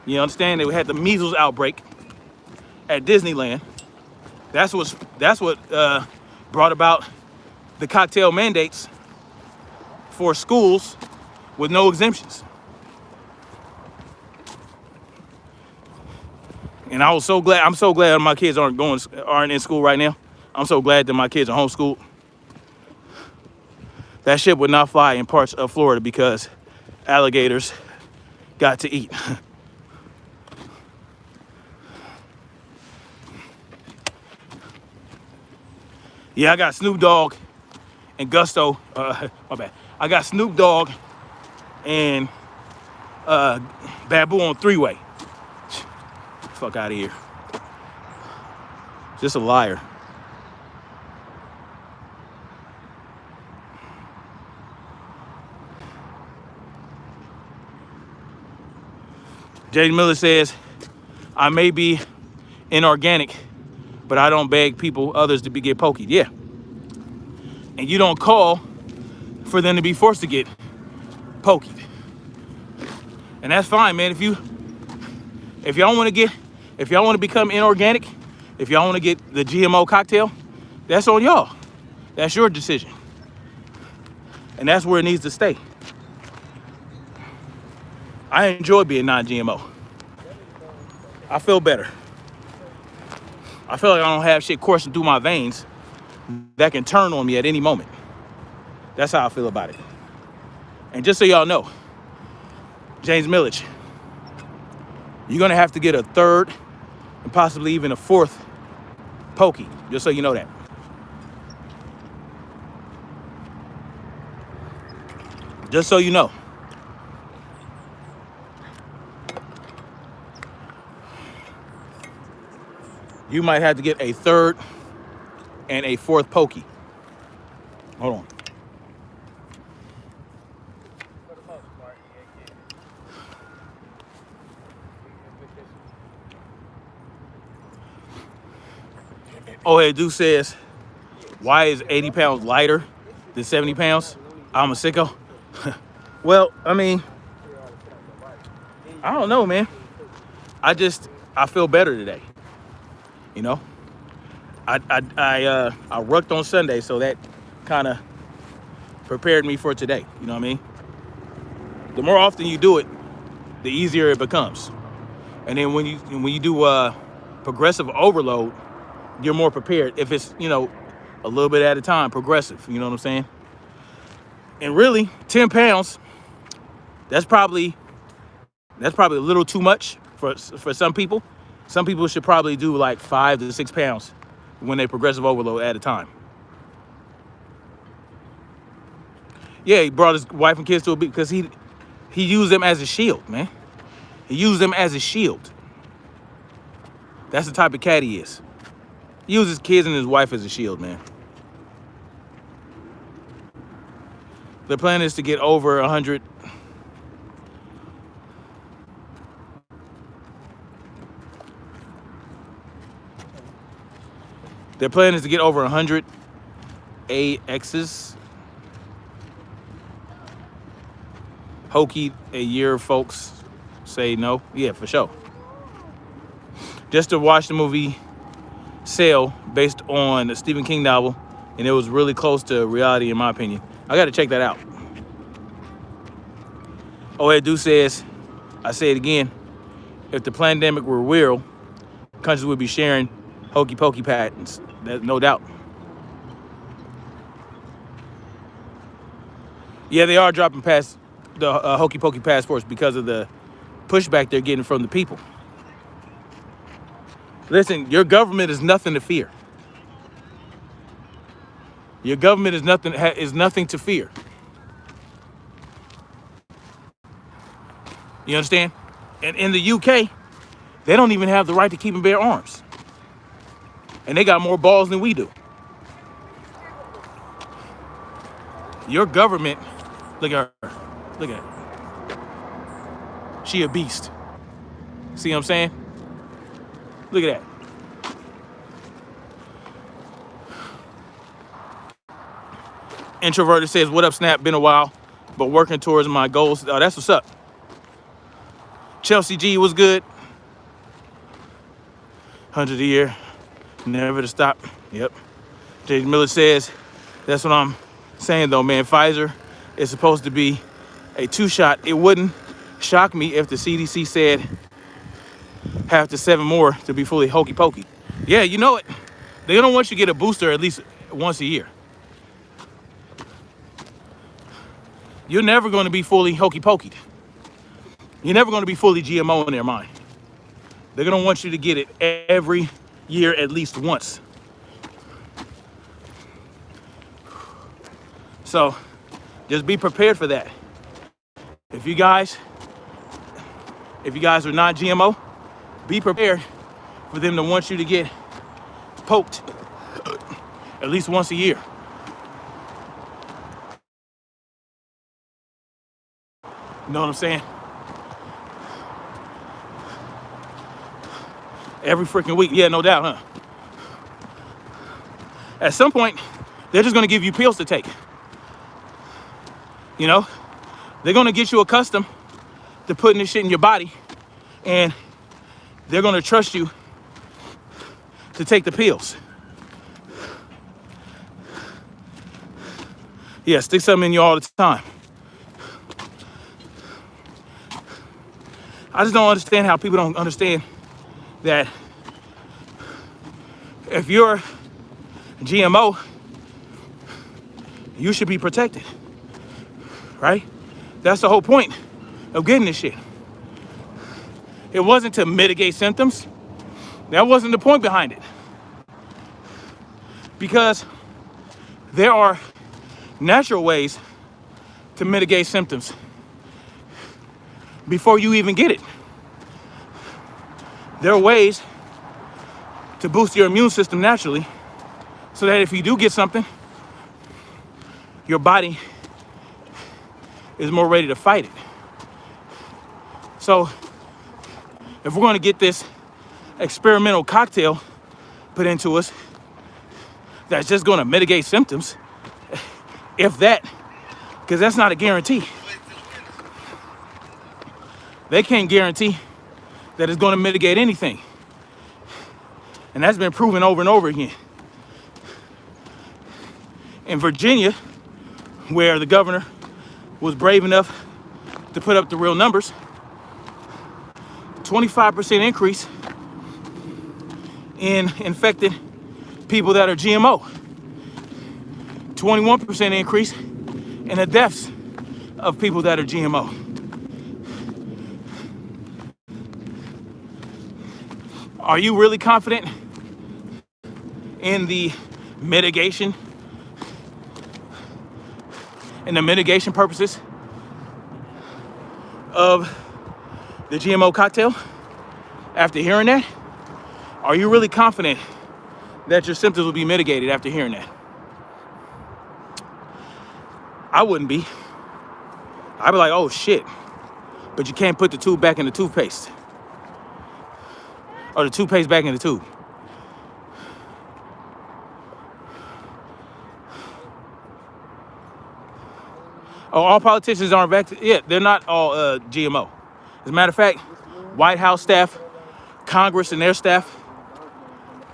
You understand? They had the measles outbreak at Disneyland. That's what brought about the cocktail mandates for schools with no exemptions. And I'm so glad my kids aren't in school right now. I'm so glad that my kids are homeschooled. That shit would not fly in parts of Florida because alligators got to eat. Yeah, I got Snoop Dogg and Gusto. My bad. I got Snoop Dogg and Babu on three-way. Fuck out of here. Just a liar. Jaden Miller says, I may be inorganic, but I don't beg others to get poked. Yeah. And you don't call for them to be forced to get poked. And that's fine, man. If y'all want to become inorganic, if y'all want to get the GMO cocktail, that's on y'all. That's your decision. And that's where it needs to stay. I enjoy being non-GMO. I feel better. I feel like I don't have shit coursing through my veins that can turn on me at any moment. That's how I feel about it. And just so y'all know, James Milledge, you're gonna have to get a third and possibly even a fourth pokey, just so you know that. Just so you know. You might have to get a third and a fourth pokey. Hold on. Oh, hey, dude says, why is 80 pounds lighter than 70 pounds? I'm a sicko. Well, I mean, I don't know, man. I feel better today. You know, I worked on Sunday, so that kind of prepared me for today. You know what I mean? The more often you do it, the easier it becomes. And then when you do progressive overload, you're more prepared. If it's, you know, a little bit at a time, progressive. You know what I'm saying? And really, 10 pounds, that's probably a little too much for some people. Some people should probably do like 5 to 6 pounds when they progressive overload at a time. Yeah, he brought his wife and kids to a beach because he used them as a shield, man. He used them as a shield. That's the type of cat he is. He uses kids and his wife as a shield, man. The plan is to get over 100 Their plan is to get over 100 AXs. Hokey a year, folks say no. Yeah, for sure. Just to watch the movie Sale, based on a Stephen King novel, and it was really close to reality in my opinion. I got to check that out. Oh, Ed Do says, I say it again, if the pandemic were real, countries would be sharing hokey pokey patents. No doubt. Yeah, they are dropping past the hokey pokey passports because of the pushback they're getting from the people. Listen, your government is nothing to fear. Your government is nothing to fear. You understand? And in the UK, they don't even have the right to keep and bear arms. And they got more balls than we do. Your government, look at her. Look at her. She a beast. See what I'm saying? Look at that. Introverted says, what up, Snap? Been a while, but working towards my goals. Oh, that's what's up. Chelsea G was good. 100 a year, never to stop. Yep. J. Miller says, that's what I'm saying though, man. Pfizer is supposed to be a 2-shot. It wouldn't shock me if the CDC said have to 7 more to be fully hokey pokey. Yeah, you know it. They don't want you to get a booster at least once a year. You're never going to be fully hokey pokeyed. You're never going to be fully GMO in their mind. They're going to want you to get it every year at least once. So just be prepared for that. If you guys are not GMO, be prepared for them to want you to get poked at least once a year. You know what I'm saying? Every freaking week. Yeah, no doubt, huh? At some point, they're just going to give you pills to take. You know? They're going to get you accustomed to putting this shit in your body, and they're going to trust you to take the pills. Yeah, stick something in you all the time. I just don't understand how people don't understand that if you're GMO, you should be protected, right? That's the whole point of getting this shit. It wasn't to mitigate symptoms. That wasn't the point behind it. Because there are natural ways to mitigate symptoms before you even get it. There are ways to boost your immune system naturally so that if you do get something, your body is more ready to fight it. So if we're going to get this experimental cocktail put into us that's just going to mitigate symptoms, if that, because that's not a guarantee. They can't guarantee that it's going to mitigate anything. And that's been proven over and over again. In Virginia, where the governor was brave enough to put up the real numbers, 25% increase in infected people that are GMO. 21% increase in the deaths of people that are GMO. Are you really confident in the mitigation purposes of the GMO cocktail? After hearing that, are you really confident that your symptoms will be mitigated after hearing that? I wouldn't be. I'd be like, oh shit, but you can't put the tube back in the toothpaste. Or the toothpaste back in the tube. Oh, all politicians aren't vaccinated. Yeah, they're not all GMO. As a matter of fact, White House staff, Congress and their staff,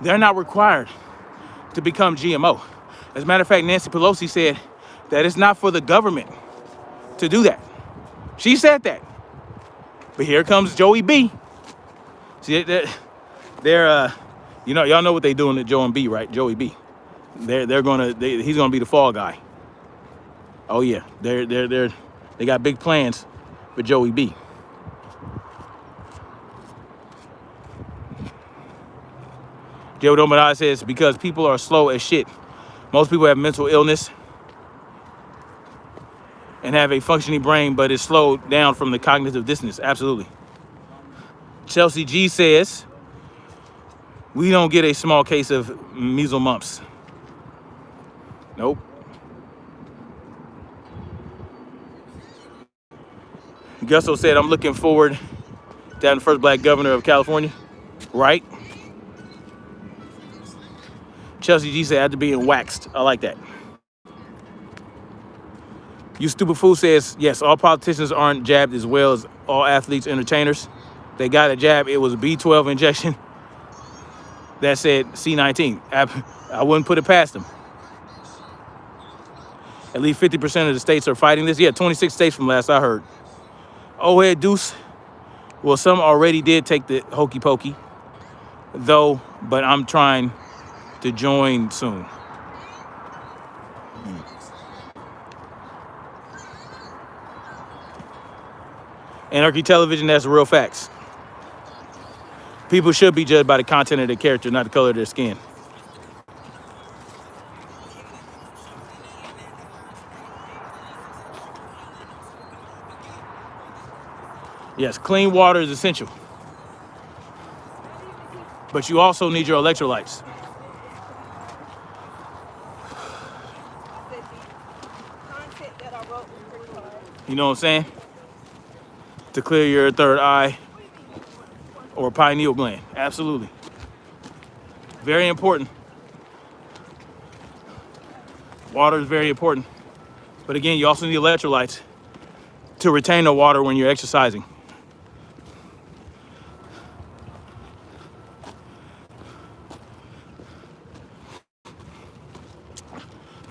they're not required to become GMO. As a matter of fact, Nancy Pelosi said that it's not for the government to do that. She said that. But here comes Joey B. See, they're you know, y'all know what they doing to Joe and B, right? Joey B. He's gonna be the fall guy. Oh yeah, they got big plans for Joey B. Joe Dominai says because people are slow as shit. Most people have mental illness and have a functioning brain, but is slowed down from the cognitive dissonance. Absolutely. Chelsea G says we don't get a small case of measles mumps. Nope. Gusto said, I'm looking forward to having the first black governor of California. Right? Chelsea G said, after being waxed. I like that. You Stupid Fool says, yes, all politicians aren't jabbed as well as all athletes, entertainers. They got a jab. It was a B12 injection that said C19. I wouldn't put it past them. At least 50% of the states are fighting this. Yeah, 26 states from last I heard. Oh, head Deuce. Well, some already did take the hokey pokey, though, but I'm trying to join soon. Anarchy Television, that's real facts. People should be judged by the content of their character, not the color of their skin. Yes, clean water is essential. But you also need your electrolytes. You know what I'm saying? To clear your third eye or pineal gland. Absolutely. Very important. Water is very important. But again, you also need electrolytes to retain the water when you're exercising.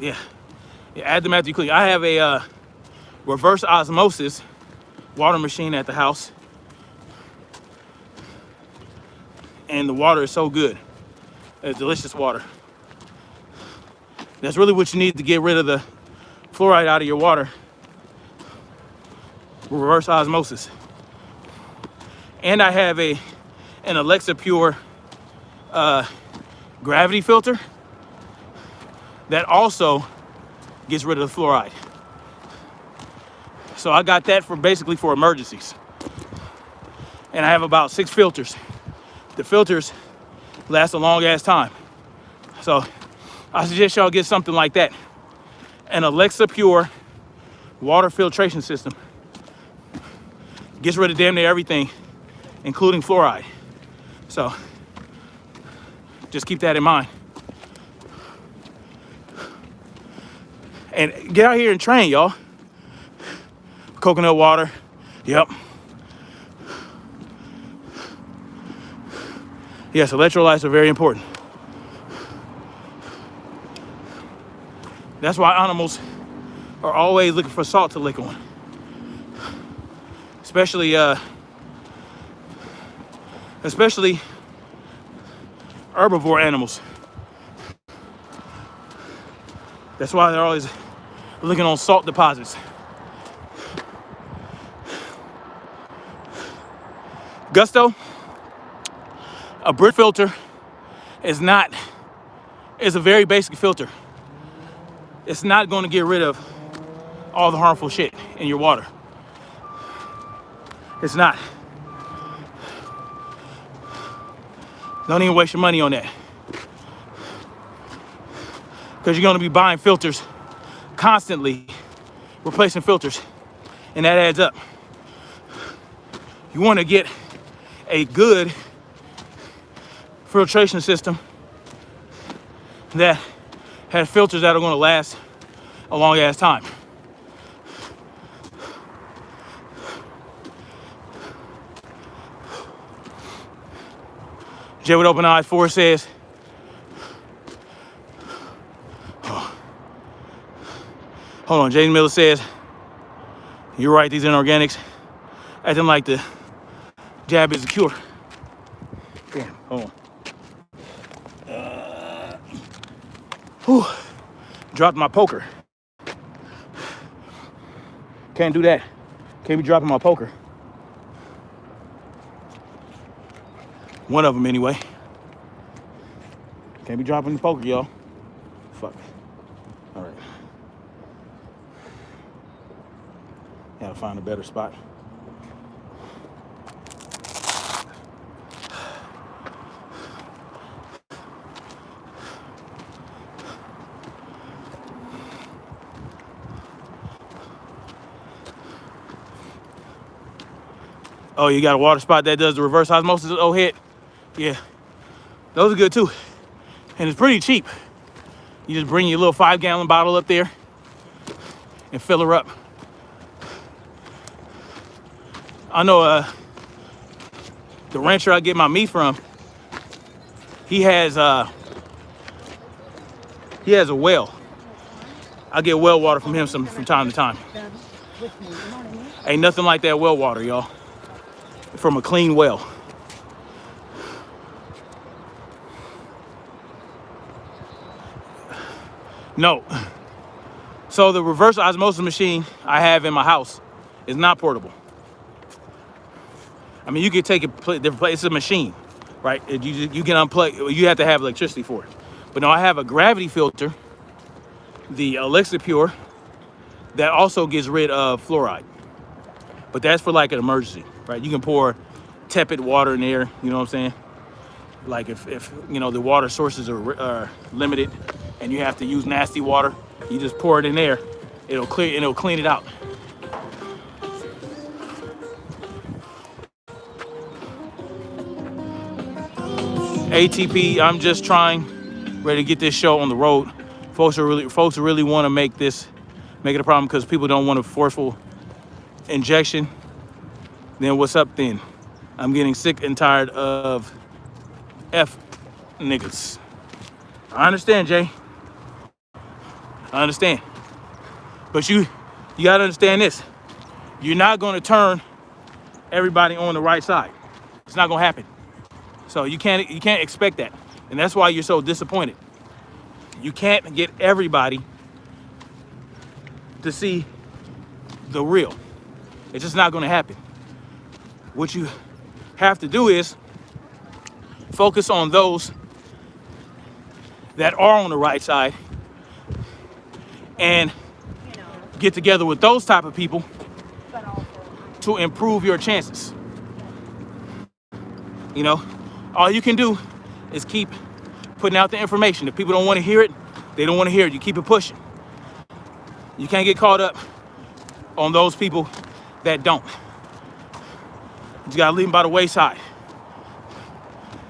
Yeah, add them after you clean. I have a reverse osmosis water machine at the house. And the water is so good. It's delicious water. That's really what you need to get rid of the fluoride out of your water. Reverse osmosis. And I have an Alexa Pure gravity filter that also gets rid of the fluoride. So I got that for basically for emergencies. And I have about 6 filters. The filters last a long ass time. So I suggest y'all get something like that. An Alexa Pure water filtration system. Gets rid of damn near everything, including fluoride. So just keep that in mind. And get out here and train, y'all. Coconut water. Yep. Yes, electrolytes are very important. That's why animals are always looking for salt to lick on. Especially herbivore animals. That's why they're always looking on salt deposits. Gusto, a Brit filter is a very basic filter. It's not going to get rid of all the harmful shit in your water. It's not. Don't even waste your money on that. Because you're going to be buying filters constantly, replacing filters, and that adds up. You want to get a good filtration system that has filters that are going to last a long ass time. Jay with open eyes 4 says, hold on, Jaden Miller says, you're right, these inorganics acting like the jab is a cure. Damn, hold on. Whew. Dropped my poker. Can't do that. Can't be dropping my poker. One of them anyway. Can't be dropping the poker, y'all. Fuck. All right. Gotta find a better spot. Oh, you got a water spot that does the reverse osmosis? Oh, hit. Yeah. Those are good too. And it's pretty cheap. You just bring your little 5-gallon bottle up there and fill her up. I know the rancher I get my meat from, he has a well. I get well water from him from time to time. Ain't nothing like that well water, y'all. From a clean well. No. So the reverse osmosis machine I have in my house is not portable. I mean, you could take it different place. It's a machine, right? You can unplug. You have to have electricity for it. But no, I have a gravity filter, the Elixir Pure, that also gets rid of fluoride. But that's for like an emergency, right? You can pour tepid water in there. You know what I'm saying? Like if you know the water sources are limited, and you have to use nasty water, you just pour it in there. It'll clean it out. ATP, I'm just ready to get this show on the road. Folks really want to make it a problem because people don't want a forceful injection. Then what's up then? I'm getting sick and tired of F niggas. I understand, Jay. I understand. But you gotta understand this. You're not gonna turn everybody on the right side. It's not gonna happen. So you can't expect that. And that's why you're so disappointed. You can't get everybody to see the real. It's just not gonna happen. What you have to do is focus on those that are on the right side and get together with those type of people to improve your chances. You know, all you can do is keep putting out the information. If people don't want to hear it, they don't want to hear it. You keep it pushing. You can't get caught up on those people that don't. You gotta leave them by the wayside.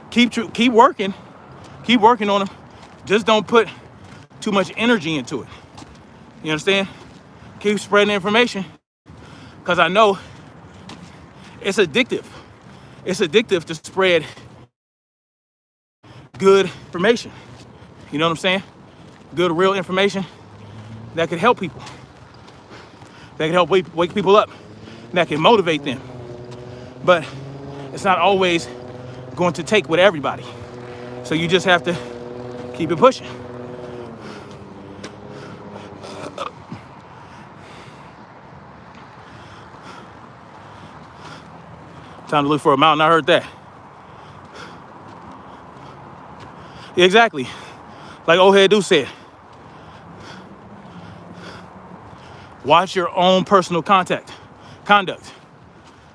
Keep working on them. Just don't put too much energy into it. You understand? Keep spreading the information, because I know it's addictive. It's addictive to spread good information. You know what I'm saying? Good, real information that could help people. That can help wake people up. That can motivate them. But it's not always going to take with everybody. So you just have to keep it pushing. Time to look for a mountain. I heard that. Yeah, exactly. Like old head dude said. Watch your own personal conduct.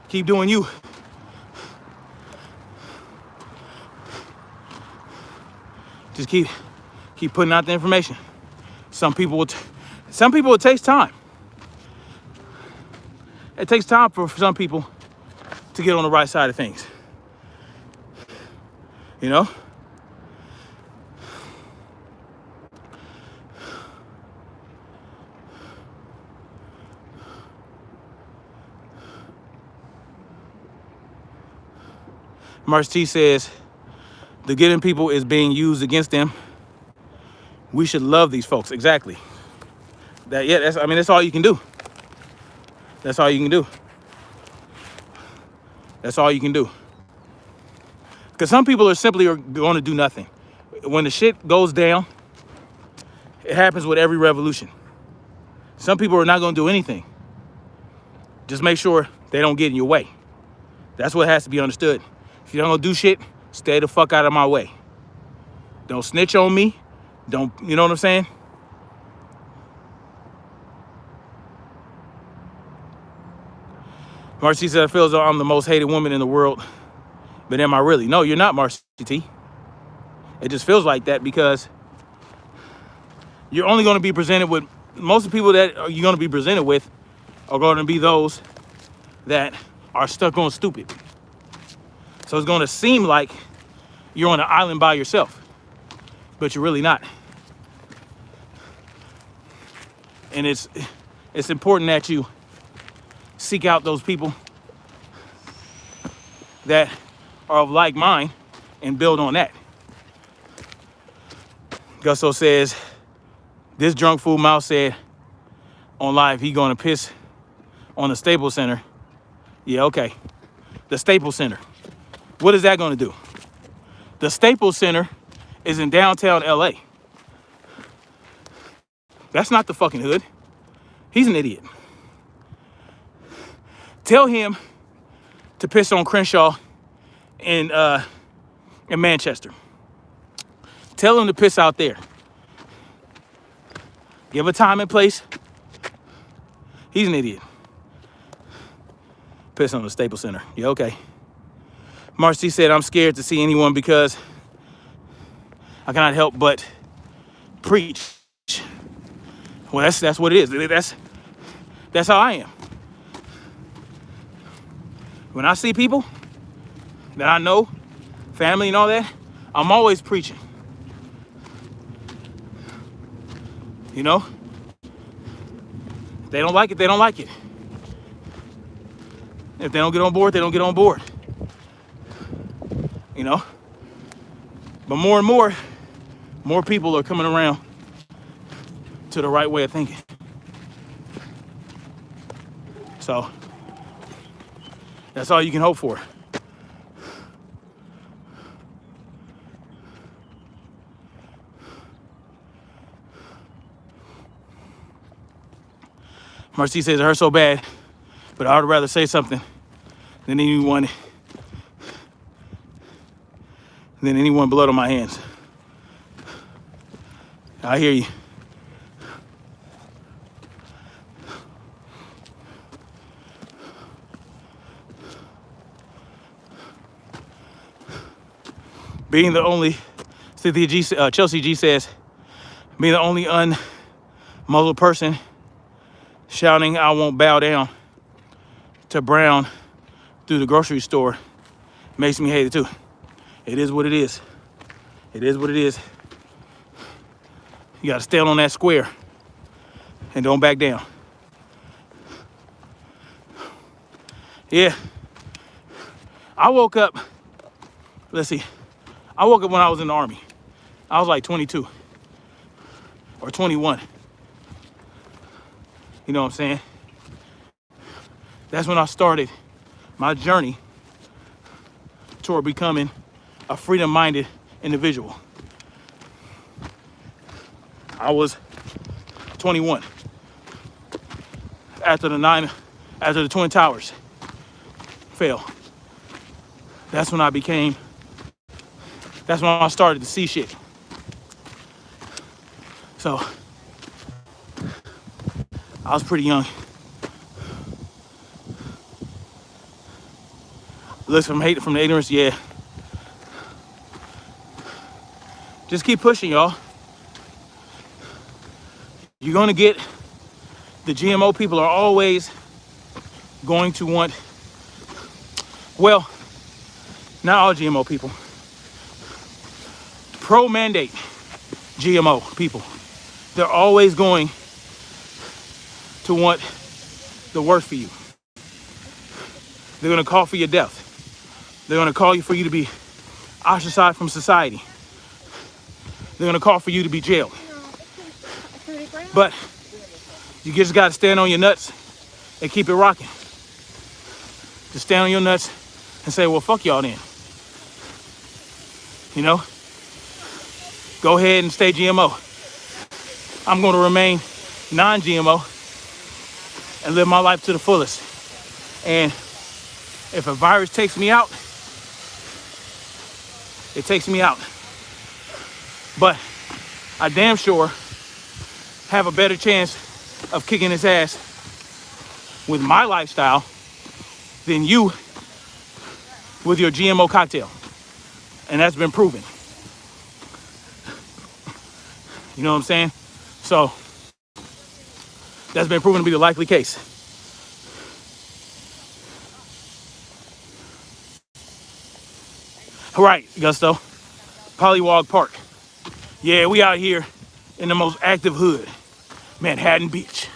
Keep doing you. Just keep putting out the information. Some people it takes time. It takes time for some people to get on the right side of things. You know? Marcy T says, The good in people is being used against them. We should love these folks. Exactly. That's all you can do. That's all you can do. That's all you can do. Because some people are simply going to do nothing. When the shit goes down, it happens with every revolution. Some people are not going to do anything. Just make sure they don't get in your way. That's what has to be understood. If you don't do shit, stay the fuck out of my way. Don't snitch on me. Don't, you know what I'm saying? Marcy said, I feel as though I'm the most hated woman in the world. But am I really? No, you're not, Marcy T. It just feels like that because you're only going to be presented with, most of the people that you're going to be presented with are going to be those that are stuck on stupid. So it's going to seem like you're on an island by yourself, but you're really not. And it's important that you seek out those people that are of like mind and build on that. Gusto says, this drunk fool mouth said on live he gonna piss on the Staples Center. Yeah, okay. The Staples Center. What is that gonna do? The Staples Center is in downtown LA. That's not the fucking hood. He's an idiot. Tell him to piss on Crenshaw in Manchester. Tell him to piss out there. Give a time and place. He's an idiot. Piss on the Staples Center. Yeah, okay. Marcy said, I'm scared to see anyone because I cannot help but preach. Well, that's what it is. That's how I am. When I see people that I know, family and all that, I'm always preaching. You know? If they don't like it, they don't like it. If they don't get on board, they don't get on board. You know? But more and more people are coming around to the right way of thinking. So, that's all you can hope for. Marcy says, it hurt so bad, but I would rather say something than anyone blood on my hands. I hear you. Being the only, Chelsea G says, being the only unmuzzled person shouting, I won't bow down to Brown through the grocery store makes me hate it too. It is what it is. It is what it is. You gotta stand on that square and don't back down. Yeah. I woke up when I was in the Army. I was like 22 or 21. You know what I'm saying? That's when I started my journey toward becoming a freedom-minded individual. I was 21 after the Twin Towers fell. That's when I started to see shit. So, I was pretty young. Listen, from the ignorance, yeah. Just keep pushing, y'all. You're gonna get, the GMO people are always going to want, well, not all GMO people. Pro-mandate GMO people. They're always going to want the worst for you. They're gonna call for your death. They're gonna call you for you to be ostracized from society. They're gonna call for you to be jailed. But you just gotta stand on your nuts and keep it rocking. Just stand on your nuts and say, well, fuck y'all then. You know? Go ahead and stay GMO. I'm gonna remain non-GMO and live my life to the fullest. And if a virus takes me out, it takes me out. But I damn sure have a better chance of kicking his ass with my lifestyle than you with your GMO cocktail. And that's been proven. You know what I'm saying? So that's been proven to be the likely case. All right, Gusto. Polywog Park. Yeah, we out here in the most active hood, Manhattan Beach.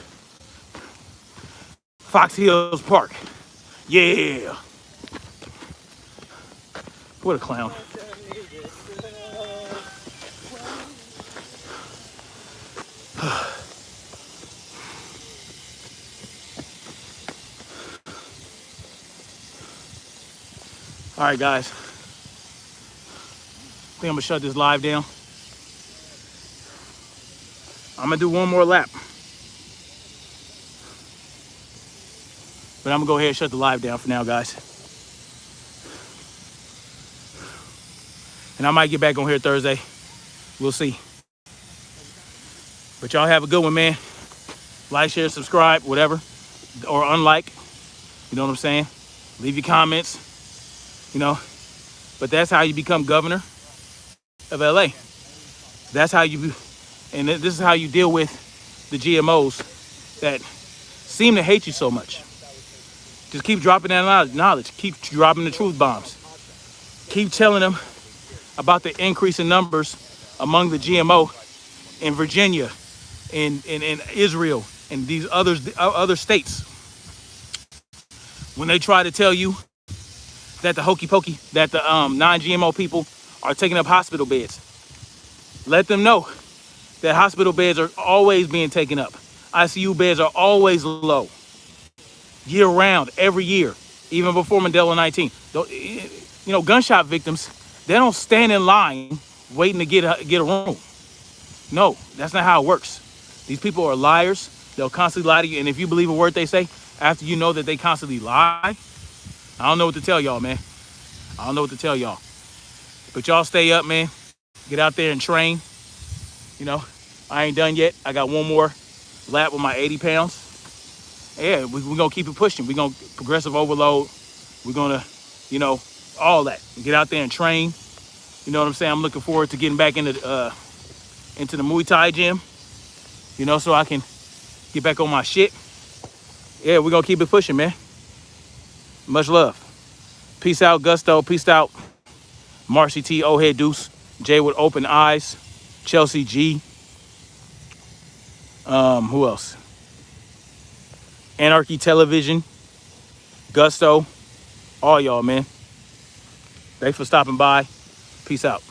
Fox Hills Park. Yeah. What a clown. All right, guys. I think I'm gonna shut this live down. I'm gonna do one more lap. But I'm gonna go ahead and shut the live down for now, guys. And I might get back on here Thursday. We'll see. But y'all have a good one, man. Like, share, subscribe, whatever. Or unlike. You know what I'm saying? Leave your comments. You know. But that's how you become governor of LA. That's how you, and this is how you deal with the GMOs that seem to hate you so much. Just keep dropping that knowledge. Keep dropping the truth bombs. Keep telling them about the increase in numbers among the GMO in Virginia, in Israel, and these other states. When they try to tell you that the hokey pokey, that the non-GMO people are taking up hospital beds, let them know that hospital beds are always being taken up. ICU beds are always low, year round, every year, even before Mandela 19. You know, gunshot victims, they don't stand in line waiting to get a room. No, that's not how it works. These people are liars. They'll constantly lie to you. And if you believe a word they say, after you know that they constantly lie, I don't know what to tell y'all, man. I don't know what to tell y'all. But y'all stay up, man. Get out there and train. You know, I ain't done yet. I got one more lap with my 80 pounds. Yeah, we're going to keep it pushing. We're going to progressive overload. We're going to, you know, all that. Get out there and train. You know what I'm saying? I'm looking forward to getting back into the Muay Thai gym, you know, so I can get back on my shit. Yeah, we're going to keep it pushing, man. Much love. Peace out, Gusto. Peace out, Marcy T, O Head Deuce, Jay with Open Eyes, Chelsea G. Who else? Anarchy Television, Gusto, all y'all, man. Thanks for stopping by. Peace out.